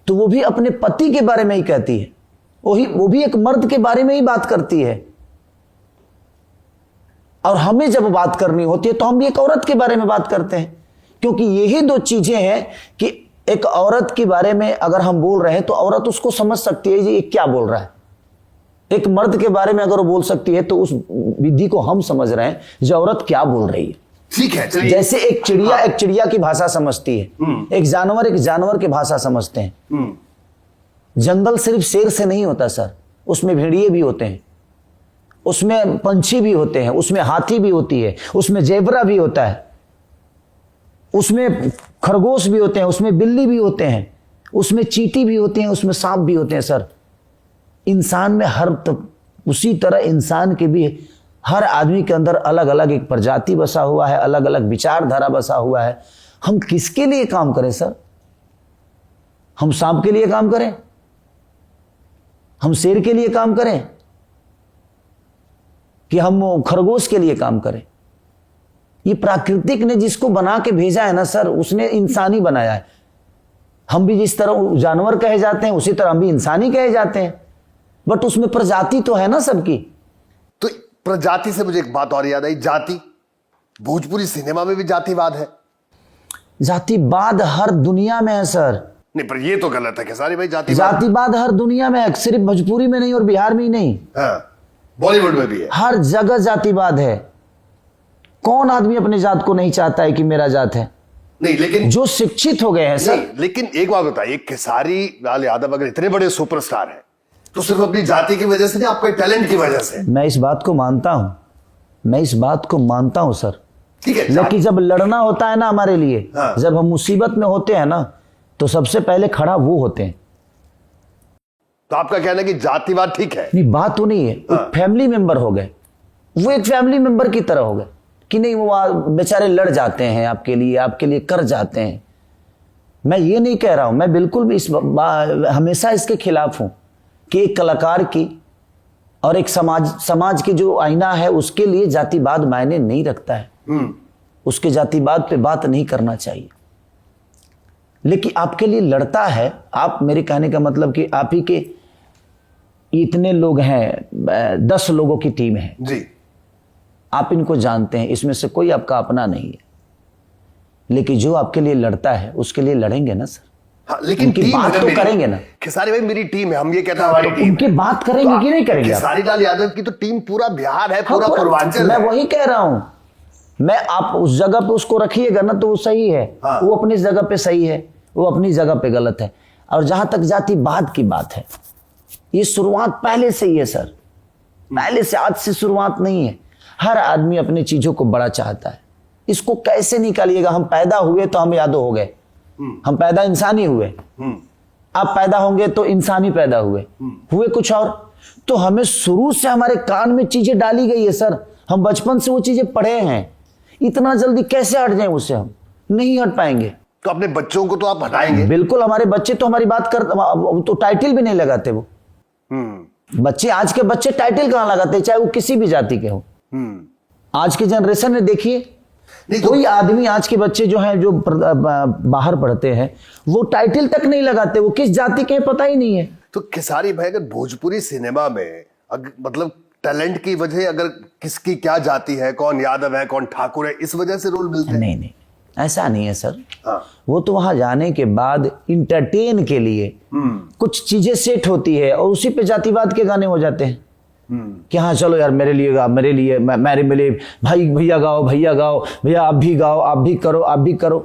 तो वो भी अपने पति के बारे में ही कहती है। वो भी एक मर्द के बारे में ही बात करती है। और हमें जब बात करनी होती है तो हम भी एक औरत के बारे में बात करते हैं, क्योंकि यही दो चीजें हैं कि एक औरत के बारे में अगर हम बोल रहे हैं तो औरत उसको समझ सकती है ये क्या बोल रहा है। एक मर्द के बारे में अगर वो बोल सकती है तो उस विधि को हम समझ रहे हैं जो औरत क्या बोल रही है। ठीक है, चलिए। जैसे एक चिड़िया की भाषा समझती है, एक जानवर की भाषा समझते हैं। जंगल सिर्फ शेर से नहीं होता सर, उसमें भेड़िए भी होते हैं, उसमें पंछी भी होते हैं, उसमें हाथी भी होती है, उसमें जेब्रा भी होता है, उसमें खरगोश भी होते हैं, उसमें बिल्ली भी होते हैं, उसमें चींटी भी होते हैं, उसमें सांप भी होते हैं सर। इंसान में उसी तरह इंसान के भी हर आदमी के अंदर अलग अलग एक प्रजाति बसा हुआ है, अलग अलग विचारधारा बसा हुआ है। हम किसके लिए काम करें सर? हम सांप के लिए काम करें? हम शेर के लिए काम करें कि हम खरगोश के लिए काम करें? ये प्राकृतिक ने जिसको बना के भेजा है ना सर, उसने इंसानी बनाया है। हम भी जिस तरह जानवर कहे जाते हैं उसी तरह हम भी इंसानी कहे जाते हैं, बट उसमें प्रजाति तो है ना सबकी। तो प्रजाति से मुझे एक बात और याद आई, जाति। भोजपुरी सिनेमा में भी जातिवाद है। जातिवाद हर दुनिया में है सर। नहीं, पर ये तो गलत है खेसारी भाई। जातिवाद हर दुनिया में है, सिर्फ भोजपुरी में नहीं और बिहार में ही नहीं, बॉलीवुड में भी है। हर जगह जातिवाद है। कौन आदमी अपने जात को नहीं चाहता है कि मेरा जात है? नहीं, लेकिन जो शिक्षित हो गए हैं सर। लेकिन एक बात बताइए, खेसारी लाल यादव अगर इतने बड़े सुपरस्टार हैं तो सिर्फ अपनी जाति की वजह से नहीं, आपके टैलेंट की वजह से। मैं इस बात को मानता हूं सर। ठीक है, लेकिन जब लड़ना होता है ना हमारे लिए, जब हम मुसीबत में होते हैं ना, तो सबसे पहले खड़ा वो होते हैं। तो आपका कहना है कि जातिवाद ठीक है? नहीं, बात तो नहीं है। फैमिली मेंबर हो गए, वो एक फैमिली मेंबर की तरह हो गए कि नहीं, वो बेचारे लड़ जाते हैं आपके लिए कर जाते हैं। मैं ये नहीं कह रहा हूं, मैं बिल्कुल भी हमेशा इसके खिलाफ हूं कि एक कलाकार की और एक समाज की जो आईना है उसके लिए जातिवाद मायने नहीं रखता है। उसके जातिवाद पे बात नहीं करना चाहिए। लेकिन आपके लिए लड़ता है। आप, मेरे कहने का मतलब कि आप ही के इतने लोग हैं, 10 लोगों की टीम है जी, आप इनको जानते हैं, इसमें से कोई आपका अपना नहीं है। लेकिन जो आपके लिए लड़ता है उसके लिए लड़ेंगे ना सर। हाँ, लेकिन उनकी बात तो करेंगे ना। खेसारी भाई मेरी टीम है, हम ये कहते हैं हमारी टीम। उनकी बात करेंगे तो कि नहीं करेंगे? खेसारी लाल यादव की तो टीम पूरा बिहार है, पूरा पूर्वांचल। मैं वही कह रहा हूं। मैं आप उस जगह पे उसको रखिएगा ना तो वो सही है। वो अपनी जगह पे सही है, वो अपनी जगह पे गलत है। और जहां तक जातिवाद की बात है, ये शुरुआत पहले से ही है सर, पहले से, आज से शुरुआत नहीं है। हर आदमी अपनी चीजों को बड़ा चाहता है। इसको कैसे निकालिएगा? हम पैदा हुए तो हम यादव हो गए, हम पैदा इंसान ही हुए, आप पैदा होंगे तो इंसान ही पैदा हुए कुछ और। तो हमें शुरू से हमारे कान में चीजें डाली गई है सर, हम बचपन से वो चीजें पढ़े हैं, इतना जल्दी कैसे हट जाएं उससे? हम नहीं हट पाएंगे। तो अपने बच्चों को तो आप हटाएंगे? बिल्कुल, हमारे बच्चे तो हमारी बात कर तो टाइटल भी नहीं लगाते वो। बच्चे, आज के बच्चे टाइटल कहां लगाते, चाहे वो किसी भी जाति के हो। आज की जनरेशन में देखिए, कोई आदमी, आज के बच्चे जो हैं, जो बाहर पढ़ते हैं, वो टाइटल तक नहीं लगाते, वो किस जाति के हैं पता ही नहीं है। तो खेसारी भाई, अगर भोजपुरी सिनेमा में मतलब टैलेंट की वजह, अगर किसकी क्या जाति है, कौन यादव है, कौन ठाकुर है, इस वजह से रोल मिलते हैं? नहीं, ऐसा नहीं है सर। हाँ। वो तो वहां जाने के बाद इंटरटेन के लिए कुछ चीजें सेट होती है और उसी पे जातिवाद के गाने हो जाते हैं कि हाँ चलो यार, मेरे लिए गा, मेरे लिए, मेरे मिले भाई, भैया गाओ, भैया गाओ, भैया आप भी गाओ, आप भी करो, आप भी करो।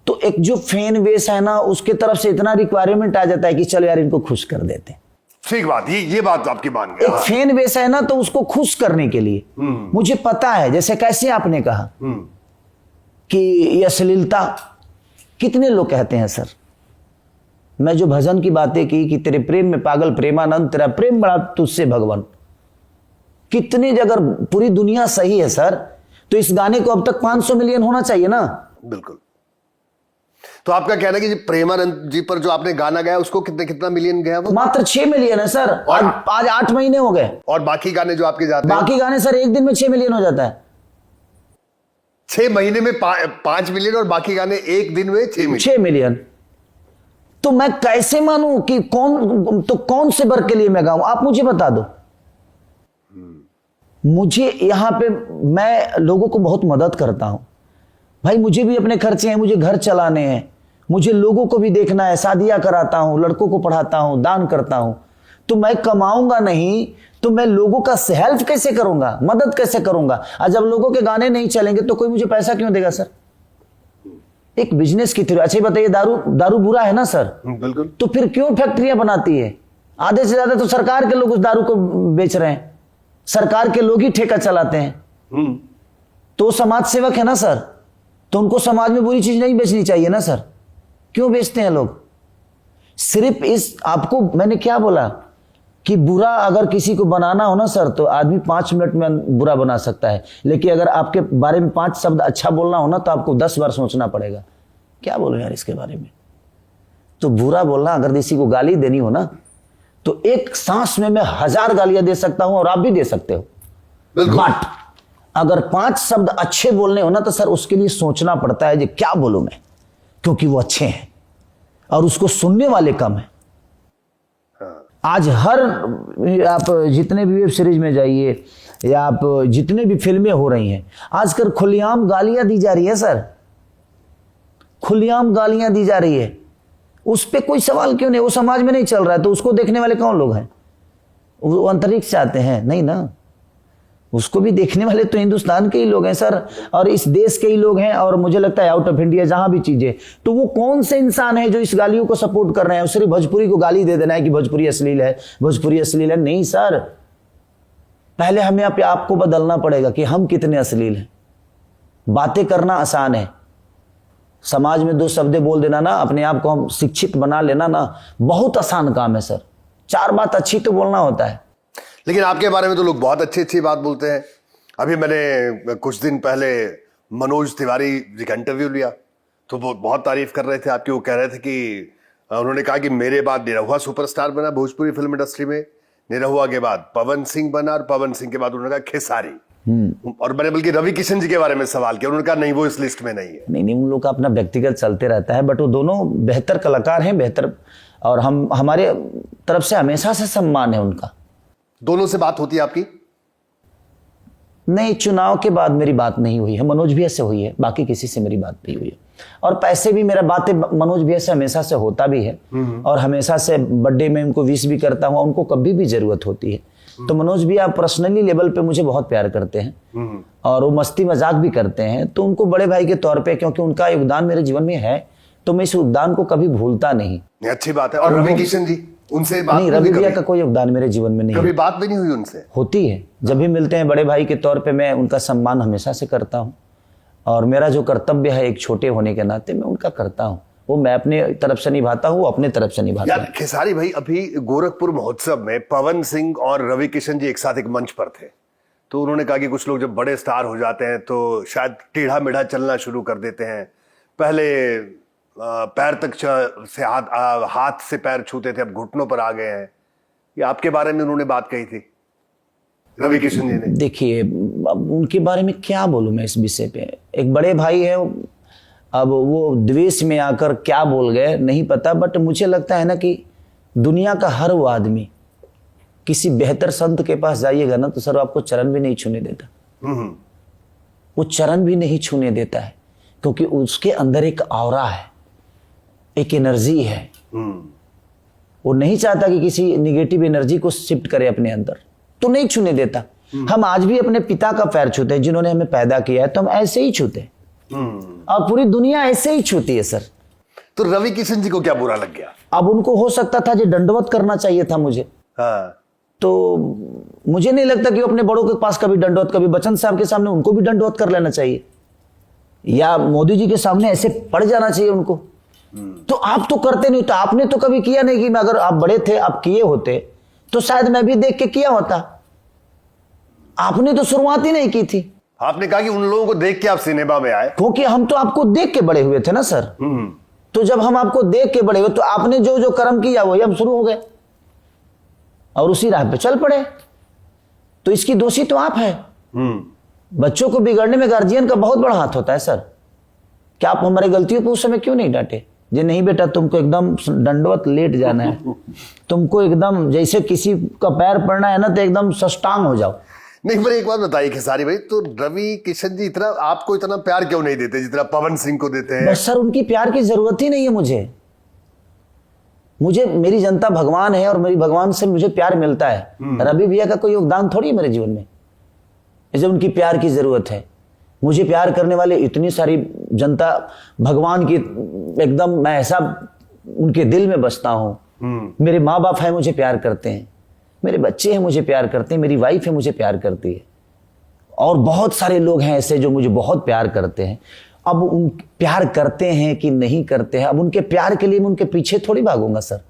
तो एक जो फैन बेस है ना, उसके तरफ से इतना रिक्वायरमेंट आ जाता है कि चलो यार इनको खुश कर देते हैं। ठीक बात, ये बात आपकी मान गया। एक फैन बेस है ना, तो उसको खुश करने के लिए मुझे पता है, जैसे कैसे आपने कहा कि ये अश्लीलता, कितने लोग कहते हैं सर। मैं जो भजन की बातें की कि तेरे प्रेम में पागल प्रेमानंद, तेरा प्रेम बड़ा तुझसे भगवान, कितने, अगर पूरी दुनिया सही है सर, तो इस गाने को अब तक 500 मिलियन होना चाहिए ना। बिल्कुल। तो आपका कहना है कि प्रेमानंद जी पर जो आपने गाना गाया, उसको कितना मिलियन गया? वो मात्र 6 मिलियन है सर, और आज 8 महीने हो गए। और बाकी गाने जो आपके जाते हैं? बाकी गाने सर एक दिन में 6 मिलियन हो जाता है। 6 महीने में 5 मिलियन, और बाकी गाने एक दिन में 6 मिलियन। तो मैं कैसे मानूं कि कौन से वर्ग के लिए मैं गाऊं? आप मुझे बता दो। मुझे यहां पे, मैं लोगों को बहुत मदद करता हूं भाई, मुझे भी अपने खर्चे हैं, मुझे घर चलाने हैं, मुझे लोगों को भी देखना है, शादियां कराता हूं, लड़कों को पढ़ाता हूं, दान करता हूं। तो मैं कमाऊंगा नहीं तो मैं लोगों का हेल्प कैसे करूंगा, मदद कैसे करूंगा? और जब लोगों के गाने नहीं चलेंगे तो कोई मुझे पैसा क्यों देगा सर? एक बिजनेस की थ्योरी। अच्छा बताइए, दारू बुरा है ना सर? बिल्कुल। तो फिर क्यों फैक्ट्रियां बनाती है? आधे से ज्यादा तो सरकार के लोग उस दारू को बेच रहे हैं, सरकार के लोग ही ठेका चलाते हैं। तो समाज सेवक है ना सर, तो उनको समाज में बुरी चीज नहीं बेचनी चाहिए ना सर? क्यों बेचते हैं लोग? सिर्फ इस, आपको मैंने क्या बोला कि बुरा अगर किसी को बनाना हो ना सर, तो आदमी 5 मिनट में बुरा बना सकता है, लेकिन अगर आपके बारे में 5 शब्द अच्छा बोलना हो ना, तो आपको 10 बार सोचना पड़ेगा क्या बोलो यार इसके बारे में। तो बुरा बोलना, अगर किसी को गाली देनी हो ना, तो एक सांस में मैं 1000 गालियां दे सकता हूं, और आप भी दे सकते हो। बट अगर 5 शब्द अच्छे बोलने हो ना, तो सर उसके लिए सोचना पड़ता है कि क्या बोलूं मैं, क्योंकि वो अच्छे हैं और उसको सुनने वाले कम है। आज आप जितने भी वेब सीरीज में जाइए, या आप जितने भी फिल्में हो रही हैं, आजकल खुलेआम गालियां दी जा रही है सर, खुलेआम गालियां दी जा रही है। उस पे कोई सवाल क्यों नहीं? वो समाज में नहीं चल रहा है, तो उसको देखने वाले कौन लोग हैं? वो अंतरिक्ष से आते हैं? नहीं ना, उसको भी देखने वाले तो हिंदुस्तान के ही लोग हैं सर, और इस देश के ही लोग हैं, और मुझे लगता है आउट ऑफ इंडिया जहां भी चीजें। तो वो कौन से इंसान है जो इस गालियों को सपोर्ट कर रहे हैं? सिर्फ भोजपुरी को गाली दे देना है कि भोजपुरी अश्लील है, भोजपुरी अश्लील है? नहीं सर, पहले हमें आपको बदलना पड़ेगा कि हम कितने अश्लील हैं। बातें करना आसान है, समाज में 2 शब्द बोल देना ना, अपने आप को हम शिक्षित बना लेना ना, बहुत आसान काम है सर। 4 बात अच्छी तो बोलना होता है। लेकिन आपके बारे में तो लोग बहुत अच्छी बात बोलते हैं। अभी मैंने कुछ दिन पहले मनोज तिवारी जी का इंटरव्यू लिया, तो वो बहुत तारीफ कर रहे थे आपकी। वो कह रहे थे कि उन्होंने कहा कि मेरे बाद निरहुआ सुपरस्टार बना भोजपुरी फिल्म इंडस्ट्री में, निरहुआ के बाद पवन सिंह बना, और पवन सिंह के बाद उन्होंने कहा खेसारी। और मैंने बल्कि रवि किशन जी के बारे में सवाल किया, उन्होंने कहा नहीं, वो इस लिस्ट में नहीं है। नहीं, उन लोग का अपना व्यक्तिगत चलते रहता है, बट वो दोनों बेहतर कलाकार हैं, बेहतर, और हमारे तरफ से हमेशा से सम्मान है उनका। दोनों से बात होती है आपकी? नहीं, चुनाव के बाद मेरी बात नहीं हुई है, मनोज भैया से हुई है, बाकी किसी से मेरी बात नहीं हुई है। और पैसे भी, मेरा बातें मनोज भैया से हमेशा से होता भी है, और हमेशा से बर्थडे में उनको विश भी करता हूँ, उनको कभी भी जरूरत होती है। तो मनोज भैया पर्सनली लेवल पे मुझे बहुत प्यार करते हैं, और वो मस्ती मजाक भी करते हैं, तो उनको बड़े भाई के तौर पे, क्योंकि उनका योगदान मेरे जीवन में है, तो मैं इस योगदान को कभी भूलता नहीं। अच्छी बात है। और रवि किशन जी, उनसे बात नहीं, रवि भैया का कोई योगदान मेरे जीवन में नहीं, कभी बात भी नहीं हुई उनसे? होती है, जब भी मिलते हैं बड़े भाई के तौर पे, मैं उनका सम्मान हमेशा से करता हूँ, और मेरा जो कर्तव्य है एक छोटे होने के नाते मैं उनका करता हूँ। वो मैं अपने तरफ से निभाता हूँ, अपने तरफ से निभाता हूँ। यार खेसारी भाई, अभी गोरखपुर महोत्सव में पवन सिंह और रवि किशन जी एक साथ एक मंच पर थे, तो उन्होंने कहा कि कुछ लोग जब बड़े स्टार हो जाते हैं तो शायद टेढ़ा मेढ़ा चलना शुरू कर देते हैं। पहले पैर तक से हाथ से पैर छूते थे, अब घुटनों पर आ गए हैं। ये आपके बारे में उन्होंने बात कही थी, रवि किशन जी ने। देखिए, अब उनके बारे में क्या बोलूं मैं इस विषय पे। एक बड़े भाई है, अब वो द्वेष में आकर क्या बोल गए नहीं पता, बट मुझे लगता है ना कि दुनिया का हर वो आदमी किसी बेहतर संत के पास जाइएगा ना तो सर आपको चरण भी नहीं छूने देता। वो चरण भी नहीं छूने देता है, क्योंकि उसके अंदर एक ऑरा है, एक एनर्जी है। वो नहीं चाहता कि किसी निगेटिव एनर्जी को शिफ्ट करे अपने अंदर, तो नहीं छूने देता। हम आज भी अपने पिता का पैर छूते हैं, जिन्होंने हमें पैदा किया है, तो हम ऐसे ही छूते हैं और पूरी दुनिया ऐसे ही छूती है सर। तो रवि किशन जी को क्या बुरा लग गया? अब उनको हो सकता था जी दंडवत करना चाहिए था मुझे। हाँ। तो मुझे नहीं लगता कि वो अपने बड़ों के पास कभी दंडवत, कभी बच्चन साहब के सामने उनको भी दंडवत कर लेना चाहिए, या मोदी जी के सामने ऐसे पड़ जाना चाहिए उनको। तो आप तो करते नहीं, तो आपने तो कभी किया नहीं कि मैं, अगर आप बड़े थे आप किए होते तो शायद मैं भी देख के किया होता। आपने तो शुरुआत ही नहीं की थी। आपने कहा कि उन लोगों को देख के आप सिनेमा में आए, क्योंकि हम तो आपको देख के बड़े हुए थे ना सर। तो जब हम आपको देख के बड़े हुए तो आपने जो जो कर्म किया वही हम शुरू हो गए और उसी राह पे चल पड़े। तो इसकी दोषी तो आप है। बच्चों को बिगड़ने में गार्जियन का बहुत बड़ा हाथ होता है सर। क्या आप हमारी गलतियों पर उस समय क्यों नहीं डांटे? जी नहीं बेटा, तुमको एकदम दंडवत लेट जाना है, तुमको एकदम जैसे किसी का पैर पड़ना है ना तो एकदम सष्टांग हो जाओ। नहीं, पर एक बात बताइए खेसारी भाई, तो रवि किशन जी इतना आपको इतना प्यार क्यों नहीं देते जितना पवन सिंह को देते हैं? बस सर उनकी प्यार की जरूरत ही नहीं है मुझे मेरी जनता भगवान है और मेरी भगवान से मुझे प्यार मिलता है। रवि भैया का कोई योगदान थोड़ी है मेरे जीवन में, इसे उनकी प्यार की जरूरत है। मुझे प्यार करने वाले इतनी सारी जनता भगवान की, एकदम मैं ऐसा उनके दिल में बसता हूं। मेरे माँ बाप है मुझे प्यार करते हैं, मेरे बच्चे हैं मुझे प्यार करते हैं, मेरी वाइफ है मुझे प्यार करती है, और बहुत सारे लोग हैं ऐसे जो मुझे बहुत प्यार करते हैं। अब उन प्यार करते हैं कि नहीं करते हैं, अब उनके प्यार के लिए मैं उनके पीछे थोड़ी भागूंगा सर।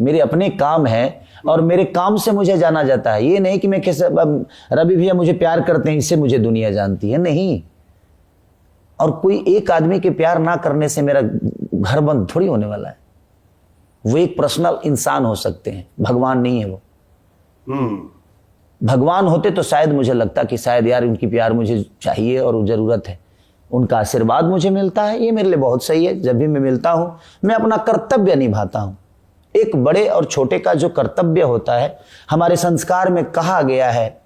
मेरे अपने काम है और मेरे काम से मुझे जाना जाता है। ये नहीं कि मैं कैसे रवि भैया मुझे प्यार करते हैं इससे मुझे दुनिया जानती है, नहीं। और कोई एक आदमी के प्यार ना करने से मेरा घर बंद थोड़ी होने वाला है। वो एक पर्सनल इंसान हो सकते हैं, भगवान नहीं है वो। भगवान होते तो शायद मुझे लगता कि शायद यार उनकी प्यार मुझे चाहिए और जरूरत है, उनका आशीर्वाद मुझे मिलता है, ये मेरे लिए बहुत सही है। जब भी मैं मिलता हूं मैं अपना कर्तव्य निभाता हूं। एक बड़े और छोटे का जो कर्तव्य होता है, हमारे संस्कार में कहा गया है,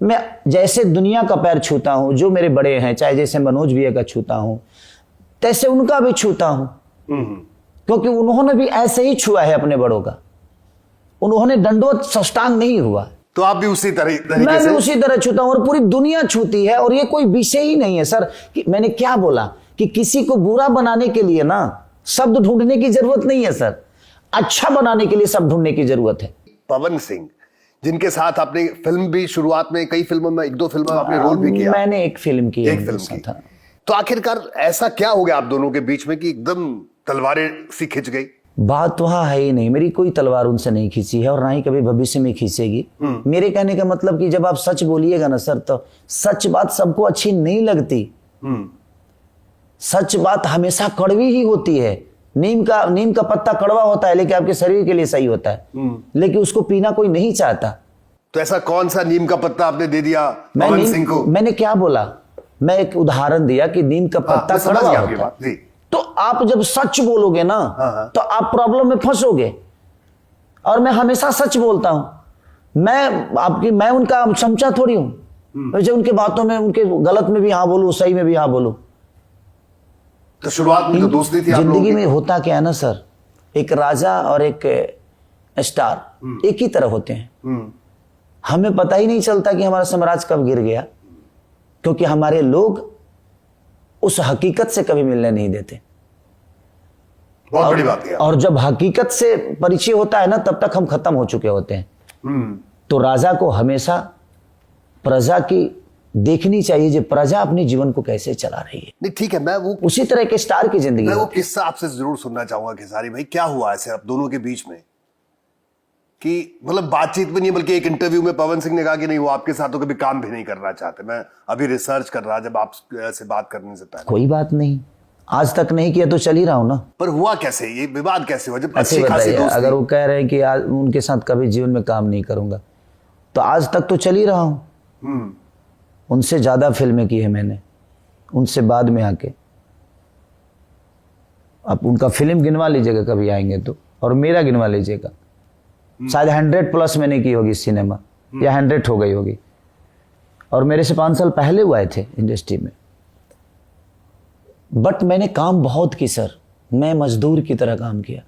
मैं जैसे दुनिया का पैर छूता हूं, जो मेरे बड़े हैं, चाहे जैसे मनोज भैया का छूता हूं तैसे उनका भी छूता हूं, क्योंकि उन्होंने भी ऐसे ही छुआ है अपने बड़ों का। उन्होंने दंडवत सष्टांग नहीं हुआ, तो आप भी उसी तरीके मैं से भी उसी तरह छूता हूं और पूरी दुनिया छूती है। और ये कोई विषय ही नहीं है सर कि मैंने क्या बोला कि किसी को बुरा बनाने के लिए ना शब्द ढूंढने की जरूरत नहीं है सर, अच्छा बनाने के लिए शब्द ढूंढने की जरूरत है। पवन सिंह जिनके साथ आपने फिल्म भी, शुरुआत में कई फिल्मों में, एक दो फिल्मों में आपने रोल भी किया। मैंने एक फिल्म की, एक फिल्म की। तो आखिरकार ऐसा क्या हो गया आप दोनों के बीच में कि एकदम तलवारें सी खिंच गई? बात वहां है ही नहीं, मेरी कोई तलवार उनसे नहीं खींची है और ना ही कभी भविष्य में खींचेगी। मेरे कहने का मतलब कि जब आप सच बोलिएगा ना सर, तो सच बात सबको अच्छी नहीं लगती। सच बात हमेशा कड़वी ही होती है। नीम का पत्ता कड़वा होता है लेकिन आपके शरीर के लिए सही होता है, लेकिन उसको पीना कोई नहीं चाहता। तो ऐसा कौन सा नीम का पत्ता आपने दे दिया पवन सिंह को? मैंने क्या बोला, मैं एक उदाहरण दिया कि नीम का पत्ता कड़वा होता है। तो आप जब सच बोलोगे ना तो आप प्रॉब्लम में फंसोगे। और मैं हमेशा सच बोलता हूं। मैं उनका चमचा थोड़ी हूं, जब उनके बातों में, उनके गलत में भी हाँ बोलूं, सही में भी हाँ बोलूं। तो शुरुआत में तो दोस्ती थी जिंदगी में। होता क्या है ना सर, एक राजा और एक स्टार एक ही तरह होते हैं। हमें पता ही नहीं चलता कि हमारा साम्राज्य कब गिर गया, क्योंकि हमारे लोग उस हकीकत से कभी मिलने नहीं देते। बहुत बड़ी बात है। और जब हकीकत से परिचय होता है ना, तब तक हम खत्म हो चुके होते हैं। तो राजा को हमेशा प्रजा की देखनी चाहिए जो प्रजा अपने जीवन को कैसे चला रही है। नहीं ठीक है, मैं वो उसी तरह के स्टार की जिंदगी मैं वो होती है। किस्सा आपसे जरूर सुनना चाहूंगा खेसारी भाई, क्या हुआ ऐसे आप दोनों के बीच में कि मतलब बातचीत भी नहीं बल्कि एक इंटरव्यू में पवन सिंह ने कहा कि नहीं वो आपके साथ तो कभी काम भी नहीं करना चाहते। मैं अभी रिसर्च कर रहा जब आप से बात करने से पहले। कोई बात नहीं, आज तक नहीं किया तो चल ही रहा हूं ना। पर हुआ कैसे, ये विवाद कैसे हुआ जब ऐसे अच्छी खासी बताइए, दोस्ती? अगर वो कह रहे हैं कि आज उनके साथ कभी जीवन में काम नहीं करूंगा तो आज तक तो चल ही रहा हूं। उनसे ज्यादा फिल्में की है मैंने, उनसे बाद में आके। आप उनका फिल्म गिनवा लीजिएगा कभी आएंगे तो, और मेरा गिनवा लीजिएगा। शायद 100+ मैंने की होगी सिनेमा, या 100 हो गई होगी। और मेरे से 5 साल पहले वो आए थे इंडस्ट्री में। बट मैंने काम बहुत की सर, मैं मजदूर की तरह काम किया।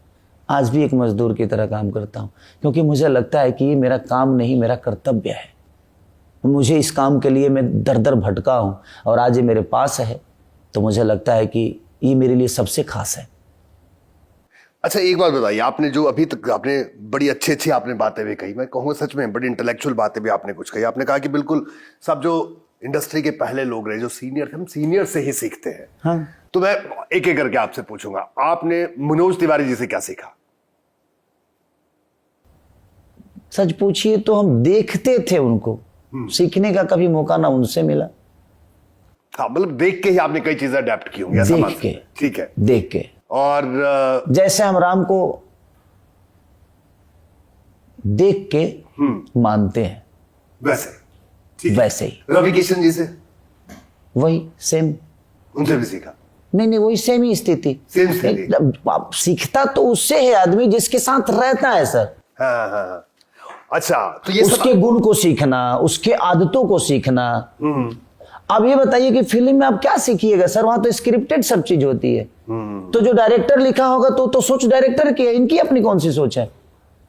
आज भी एक मजदूर की तरह काम करता हूं, क्योंकि मुझे लगता है कि ये मेरा काम नहीं, मेरा कर्तव्य है। मुझे इस काम के लिए मैं दर दर भटका हूं, और आज ये मेरे पास है तो मुझे लगता है कि ये मेरे लिए सबसे खास है। अच्छा एक बात बताइए, आपने जो अभी तक आपने बड़ी अच्छी अच्छी आपने बातें भी कही, मैं कहूँगा सच में बड़ी इंटेलेक्चुअल बातें भी आपने कुछ कही। आपने कहा कि बिल्कुल सब जो इंडस्ट्री के पहले लोग रहे, जो सीनियर थे, हम सीनियर से ही सीखते हैं। हाँ। तो मैं एक एक करके आपसे पूछूंगा, आपने मनोज तिवारी जी से क्या सीखा? सच पूछिए तो हम देखते थे उनको, सीखने का कभी मौका ना उनसे मिला। हाँ, मतलब देख के ही आपने कई चीजें अडेप्ट की होंगी, ऐसा मान देख के, ठीक है। देख के। और जैसे हम राम को देख के मानते हैं, वैसे ठीक है। वैसे ही रवि किशन जी से वही सेम, उनसे भी सीखा? नहीं वही सेम ही स्थिति। सेम स्थिति। आप सीखता तो उससे है आदमी जिसके साथ रहता है सर। हाँ हाँ हाँ। अच्छा, तो ये उसके गुण को सीखना, उसके आदतों को सीखना। अब ये बताइए कि फिल्म में आप क्या सीखिएगा सर, वहां तो स्क्रिप्टेड सब चीज होती है। तो जो डायरेक्टर लिखा होगा तो सोच डायरेक्टर की है, इनकी अपनी कौन सी सोच है?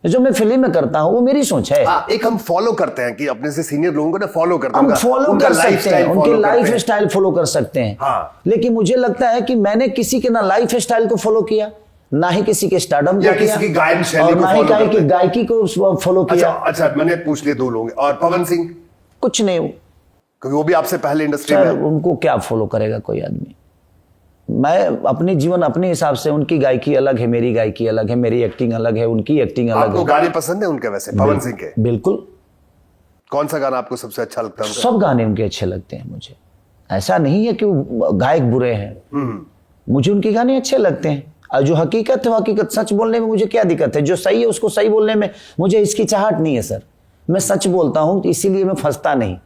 जो मैं फिल्म में करता हूं वो मेरी सोच है। एक हम फॉलो करते हैं कि अपने से सीनियर लोगों को ना फॉलो करते हैं, हम फॉलो कर सकते हैं, उनके लाइफ स्टाइल फॉलो कर सकते हैं। हाँ। लेकिन मुझे लगता है कि मैंने किसी के ना लाइफ स्टाइल को फॉलो किया, ना ही किसी के स्टारडम को किया, किसी की गायन शैली और को ना ही follow करते हैं। गायकी को फॉलो किया। अच्छा मैंने पूछ लिए 2 लोग। और पवन सिंह? कुछ नहीं, क्योंकि वो भी आपसे पहले इंडस्ट्री सर में। उनको क्या फॉलो करेगा कोई आदमी? मैं अपने जीवन अपने हिसाब से, उनकी गायकी अलग है, मेरी गायकी अलग है, मेरी एक्टिंग अलग है, उनकी एक्टिंग अलग आपको है। गाने पसंद है उनके वैसे, पवन सिंह के? बिल्कुल। कौन सा गाना आपको सबसे अच्छा लगता है उनका? सब गाने उनके अच्छे लगते हैं मुझे। ऐसा नहीं है कि वो गायक बुरे हैं, मुझे उनके गाने अच्छे लगते हैं। और जो हकीकत है वो हकीकत, सच बोलने में मुझे क्या दिक्कत है? जो सही है उसको सही बोलने में मुझे हिचकिचाहट नहीं है सर। मैं सच बोलता हूं, इसीलिए मैं फंसता नहीं।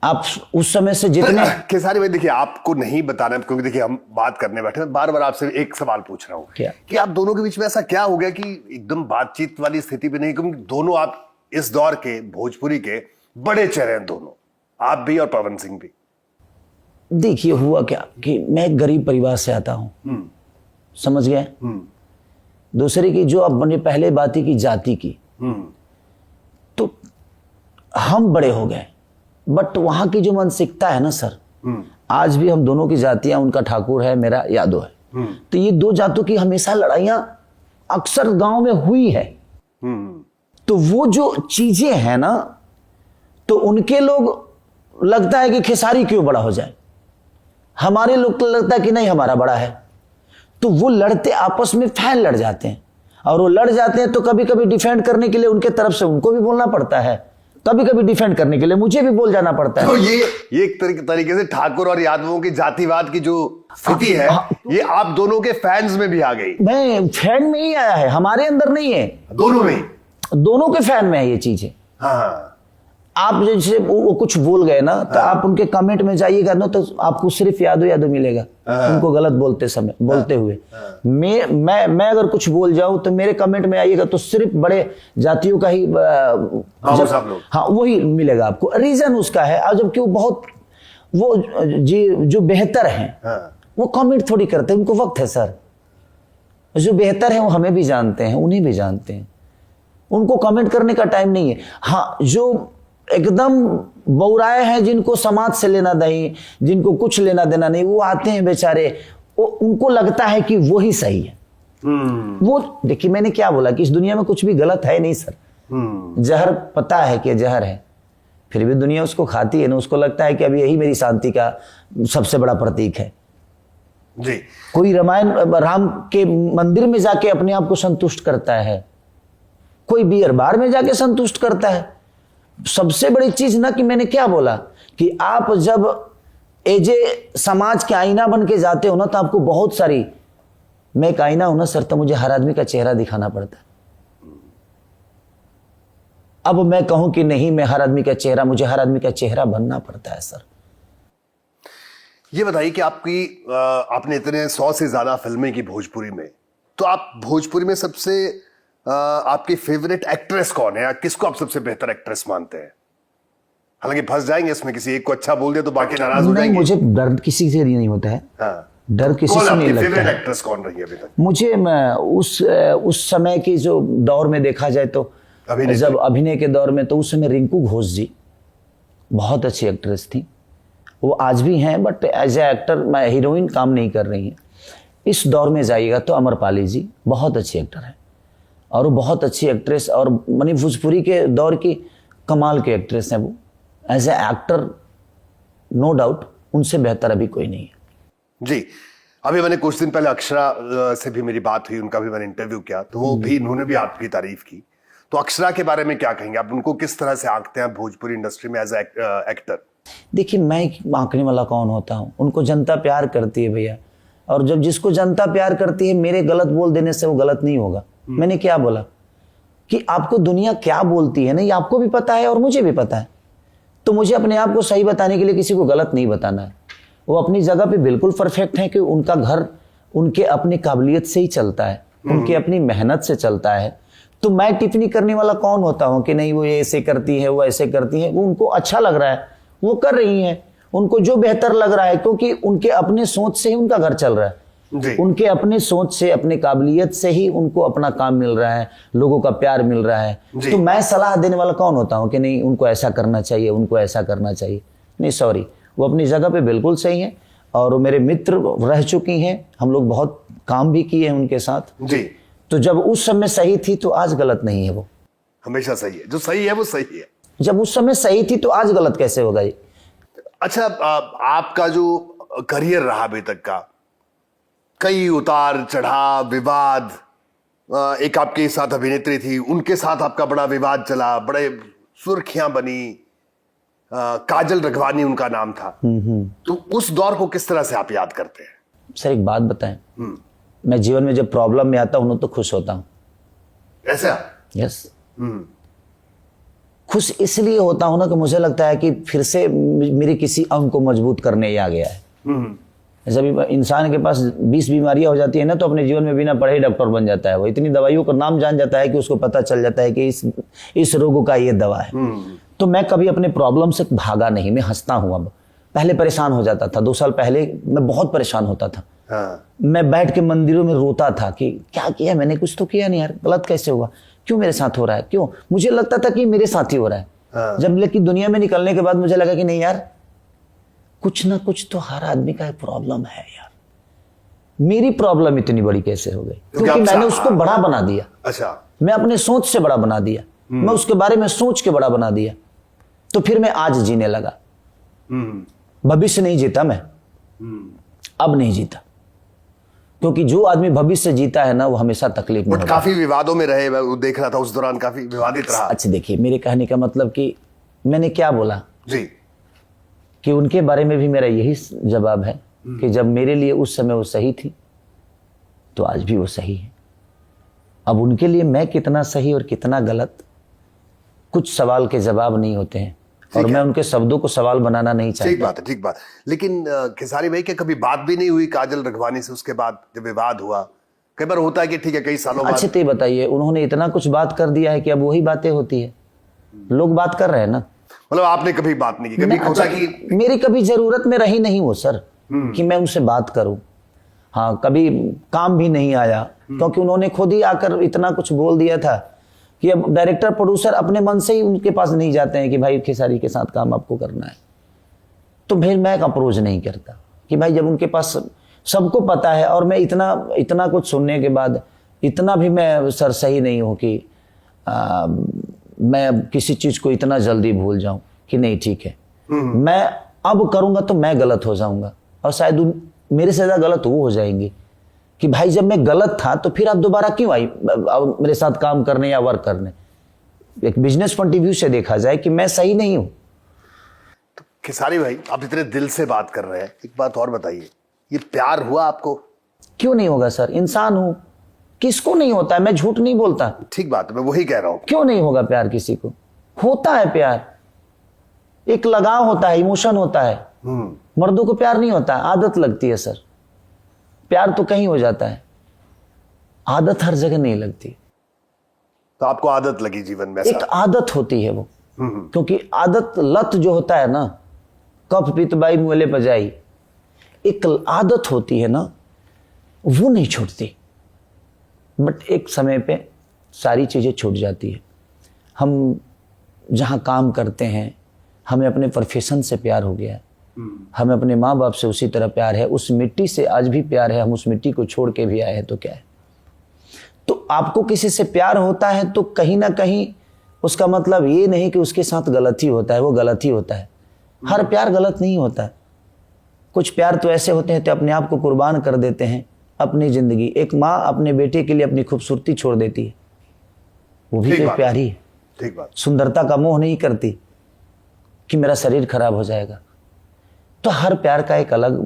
आप उस समय से जितने खेसारी भाई देखिए, आपको नहीं बताना क्योंकि देखिए हम बात करने बैठे हैं, बार बार आपसे एक सवाल पूछ रहा हूं क्या? कि आप दोनों के बीच में ऐसा क्या हो गया कि एकदम बातचीत वाली स्थिति भी नहीं? क्योंकि दोनों आप इस दौर के भोजपुरी के बड़े चेहरे हैं दोनों, आप भी और पवन सिंह भी। देखिए हुआ क्या कि मैं एक गरीब परिवार से आता हूं, समझ गए? दूसरे की जो अब मैंने पहले बात की जाति की, तो हम बड़े हो गए, बट वहां की जो मानसिकता है ना सर, आज भी हम दोनों की जातियां, उनका ठाकुर है, मेरा यादव है, तो ये 2 जातों की हमेशा लड़ाइयां अक्सर गांव में हुई है। तो वो जो चीजें हैं ना, तो उनके लोग लगता है कि खेसारी क्यों बड़ा हो जाए, हमारे लोग को लगता है कि नहीं हमारा बड़ा है। तो वो लड़ते आपस में, फैन लड़ जाते हैं, और वो लड़ जाते हैं तो कभी कभी डिफेंड करने के लिए उनके तरफ से उनको भी बोलना पड़ता है, कभी कभी डिफेंड करने के लिए मुझे भी बोल जाना पड़ता है। तो ये एक तरीके से ठाकुर और यादवों की जातिवाद की जो स्थिति है, ये आप दोनों के फैंस में भी आ गई। मैं फैन में ही आया है, हमारे अंदर नहीं है, दोनों में, दोनों के फैन में है ये चीजें। हाँ। आप जैसे वो कुछ बोल गए ना, तो आप उनके कमेंट में जाइएगा ना, तो आपको सिर्फ यादव मिलेगा उनको गलत बोलते हुए। मैं अगर कुछ बोल जाऊं तो मेरे कमेंट में आइएगा तो सिर्फ बड़े जातियों का ही हाँ वही मिलेगा आपको। रीजन उसका है, और जबकि वो बहुत वो जो बेहतर हैं वो कमेंट थोड़ी करते हैं, उनको वक्त है सर। जो बेहतर है वो हमें भी जानते हैं, उन्हें भी जानते हैं, उनको कमेंट करने का टाइम नहीं है। हाँ, जो एकदम बौराए हैं, जिनको समाज से लेना नहीं, जिनको कुछ लेना देना नहीं, वो आते हैं बेचारे, वो उनको लगता है कि वो ही सही है। वो देखिए, मैंने क्या बोला कि इस दुनिया में कुछ भी गलत है नहीं सर। जहर पता है कि जहर है, फिर भी दुनिया उसको खाती है ना, उसको लगता है कि अभी यही मेरी शांति का सबसे बड़ा प्रतीक है। जी। कोई राम के मंदिर में जाके अपने आप को संतुष्ट करता है, कोई बियर बार में जाके संतुष्ट करता है। सबसे बड़ी चीज ना कि मैंने क्या बोला कि आप जब एजे समाज के आईना बन के जाते हो ना, तो आपको बहुत सारी, मैं एक आईना हूं ना सर, तो मुझे हर आदमी का चेहरा दिखाना पड़ता है। अब मैं कहूं कि नहीं मैं हर आदमी का चेहरा, मुझे हर आदमी का चेहरा बनना पड़ता है सर। ये बताइए कि आपने इतने 100 से ज्यादा फिल्में की भोजपुरी में, तो आप भोजपुरी में सबसे आपकी फेवरेट एक्ट्रेस कौन है, या किसको आप सबसे बेहतर एक्ट्रेस मानते हैं? हालांकि फंस जाएंगे इसमें, किसी एक को अच्छा बोल दिया तो बाकी नाराज हो जाएंगे। मुझे डर किसी से नहीं होता है। हाँ। डर किसी से नहीं लगता है। फेवरेट एक्ट्रेस कौन रही है अभी तक? मुझे उस समय की जो दौर में देखा जाए तो जब अभिनय के दौर में, तो उस समय रिंकू घोष जी बहुत अच्छी एक्ट्रेस थी। वो आज भी हैं, but as a actor heroine काम नहीं कर रही हैं। इस दौर में जाइएगा तो अमरपाली जी बहुत अच्छी एक्टर है, और वो बहुत अच्छी एक्ट्रेस, और मनी भोजपुरी के दौर की कमाल के एक्ट्रेस हैं वो। As a actor no doubt उनसे बेहतर अभी कोई नहीं है। जी। अभी मैंने कुछ दिन पहले अक्षरा से भी मेरी बात हुई, उनका भी मैंने इंटरव्यू किया, तो वो भी, उन्होंने भी आपकी तारीफ की। तो अक्षरा के बारे में क्या कहेंगे आप? उनको किस तरह से आंकते हैं भोजपुरी इंडस्ट्री में एज एक्टर? देखिए, मैं आंकने वाला कौन होता हूँ? उनको जनता प्यार करती है भैया, और जब जिसको जनता प्यार करती है, मेरे गलत बोल देने से वो गलत नहीं होगा। मैंने क्या बोला कि आपको दुनिया क्या बोलती है ना, ये आपको भी पता है और मुझे भी पता है। तो मुझे अपने आप को सही बताने के लिए किसी को गलत नहीं बताना है। वो अपनी जगह पे बिल्कुल परफेक्ट है कि उनका घर उनके अपनी काबिलियत से ही चलता है, उनके अपनी मेहनत से चलता है। तो मैं टिप्पणी करने वाला कौन होता हूं कि नहीं वो ये ऐसे करती है, वो ऐसे करती है। वो उनको अच्छा लग रहा है, वो कर रही हैं, उनको जो बेहतर लग रहा है, क्योंकि उनके अपने सोच से ही उनका घर चल रहा है। उनके अपने सोच से, अपने काबिलियत से ही उनको अपना काम मिल रहा है, लोगों का प्यार मिल रहा है। तो मैं सलाह देने वाला कौन होता हूं कि नहीं उनको ऐसा करना चाहिए, उनको ऐसा करना चाहिए? नहीं, सॉरी, वो अपनी जगह पे बिल्कुल सही है, और वो मेरे मित्र रह चुकी हैं, हम लोग बहुत काम भी किए हैं उनके साथ जी। तो जब उस समय सही थी तो आज गलत नहीं है। वो हमेशा सही है, जो सही है वो सही है। जब उस समय सही थी तो आज गलत कैसे होगा ये? अच्छा, आपका जो करियर रहा अभी तक का, कई उतार चढ़ाव, विवाद, एक आपके साथ अभिनेत्री थी, उनके साथ आपका बड़ा विवाद चला, बड़े सुर्खियां बनी, काजल रघवानी उनका नाम था। तो उस दौर को किस तरह से आप याद करते हैं? सर एक बात बताएं, मैं जीवन में जब प्रॉब्लम में आता हूं तो खुश होता हूं। ऐसा? यस। खुश इसलिए होता हूं ना कि मुझे लगता है कि फिर से मेरे किसी अंग को मजबूत करने ही आ गया है। जब इंसान के पास 20 बीमारियां हो जाती है ना, तो अपने जीवन में बिना पढ़े डॉक्टर बन जाता है। वो इतनी दवाइयों का नाम जान जाता है कि उसको पता चल जाता है कि इस रोगों का ये दवा है। तो मैं कभी अपने प्रॉब्लम से भागा नहीं, मैं हंसता हूं। अब पहले परेशान हो जाता था, 2 साल पहले मैं बहुत परेशान होता था। मैं बैठ के मंदिरों में रोता था कि क्या किया मैंने, कुछ तो किया नहीं यार, गलत कैसे हुआ, क्यों मेरे साथ हो रहा है, क्यों? मुझे लगता था कि मेरे साथ ही हो रहा है। जब लेकिन दुनिया में निकलने के बाद मुझे लगा कि नहीं यार, कुछ ना कुछ तो हर आदमी का एक प्रॉब्लम है यार। मेरी प्रॉब्लम इतनी बड़ी कैसे हो गई? क्योंकि मैंने उसको बड़ा बना दिया। अच्छा। मैं अपने सोच से बड़ा बना दिया, मैं उसके बारे में सोच के बड़ा बना दिया। तो फिर मैं आज जीने लगा। भविष्य नहीं जीता मैं, अब नहीं जीता, क्योंकि जो आदमी भविष्य जीता है ना, वो हमेशा तकलीफ में होता है। काफी विवादों में रहे, मैं देख रहा था उस दौरान, काफी विवादित रहा। अच्छा देखिए, मेरे कहने का मतलब कि मैंने क्या बोला जी, कि उनके बारे में भी मेरा यही जवाब है कि जब मेरे लिए उस समय वो सही थी, तो आज भी वो सही है। अब उनके लिए मैं कितना सही और कितना गलत, कुछ सवाल के जवाब नहीं होते हैं, और मैं उनके शब्दों को सवाल बनाना नहीं चाहता। ठीक बात है, ठीक बात। लेकिन खेसारी भाई, क्या कभी बात भी नहीं हुई काजल रघवानी से उसके बाद जब विवाद हुआ? कई बार होता है कि ठीक है, कई सालों बाद। अच्छा, तो बताइए, उन्होंने इतना कुछ बात कर दिया है कि अब वही बातें होती है, लोग बात कर रहे हैं ना। मतलब आपने कभी बात नहीं की? कभी होता कि मेरी कभी जरूरत में रही नहीं वो सर कि मैं उनसे बात करूं। हाँ, कभी काम भी नहीं आया, क्योंकि उन्होंने खुद ही आकर इतना कुछ बोल दिया था कि अब डायरेक्टर प्रोड्यूसर अपने मन से ही उनके पास नहीं जाते हैं कि भाई खेसारी के साथ काम आपको करना है। तो फिर मैं अप्रोच नहीं करता कि भाई, जब उनके पास सबको पता है, और मैं इतना कुछ सुनने के बाद इतना भी मैं सर सही नहीं हूं कि मैं किसी चीज को इतना जल्दी भूल जाऊं। कि नहीं ठीक है, मैं अब करूंगा तो मैं गलत हो जाऊंगा और शायद मेरे से ज्यादा गलत वो हो जाएंगे कि भाई जब मैं गलत था तो फिर आप दोबारा क्यों आई मेरे साथ काम करने या वर्क करने। एक बिजनेस पॉइंट ऑफ व्यू से देखा जाए कि मैं सही नहीं हूं। तो खेसारी भाई, आप इतने दिल से बात कर रहे हैं, एक बात और बताइए, ये प्यार हुआ आपको? क्यों नहीं होगा सर, इंसान हूं, किसको नहीं होता है, मैं झूठ नहीं बोलता। ठीक बात है, मैं वही कह रहा हूं। क्यों नहीं होगा प्यार, किसी को होता है प्यार, एक लगाव होता है, इमोशन होता है। मर्दों को प्यार नहीं होता है, आदत लगती है सर। प्यार तो कहीं हो जाता है, आदत हर जगह नहीं लगती। तो आपको आदत लगी जीवन में? एक आदत होती है वो, क्योंकि आदत, लत जो होता है ना, कफ पित बाई मुहले बजाई, एक आदत होती है ना, वो नहीं छूटती। बट एक समय पे सारी चीजें छूट जाती है। हम जहाँ काम करते हैं, हमें अपने प्रोफेशन से प्यार हो गया है, हमें अपने माँ बाप से उसी तरह प्यार है, उस मिट्टी से आज भी प्यार है, हम उस मिट्टी को छोड़ के भी आए हैं तो क्या है। तो आपको किसी से प्यार होता है तो कहीं ना कहीं उसका मतलब ये नहीं कि उसके साथ गलत ही होता है, वो गलत ही होता है। हर प्यार गलत नहीं होता है। कुछ प्यार तो ऐसे होते हैं तो अपने आप को कुर्बान कर देते हैं, अपनी जिंदगी। एक माँ अपने बेटे के लिए अपनी खूबसूरती छोड़ देती है, वो भी तो प्यार ही है। ठीक बात। सुंदरता का मोह नहीं करती कि मेरा शरीर खराब हो जाएगा। तो हर प्यार का एक अलग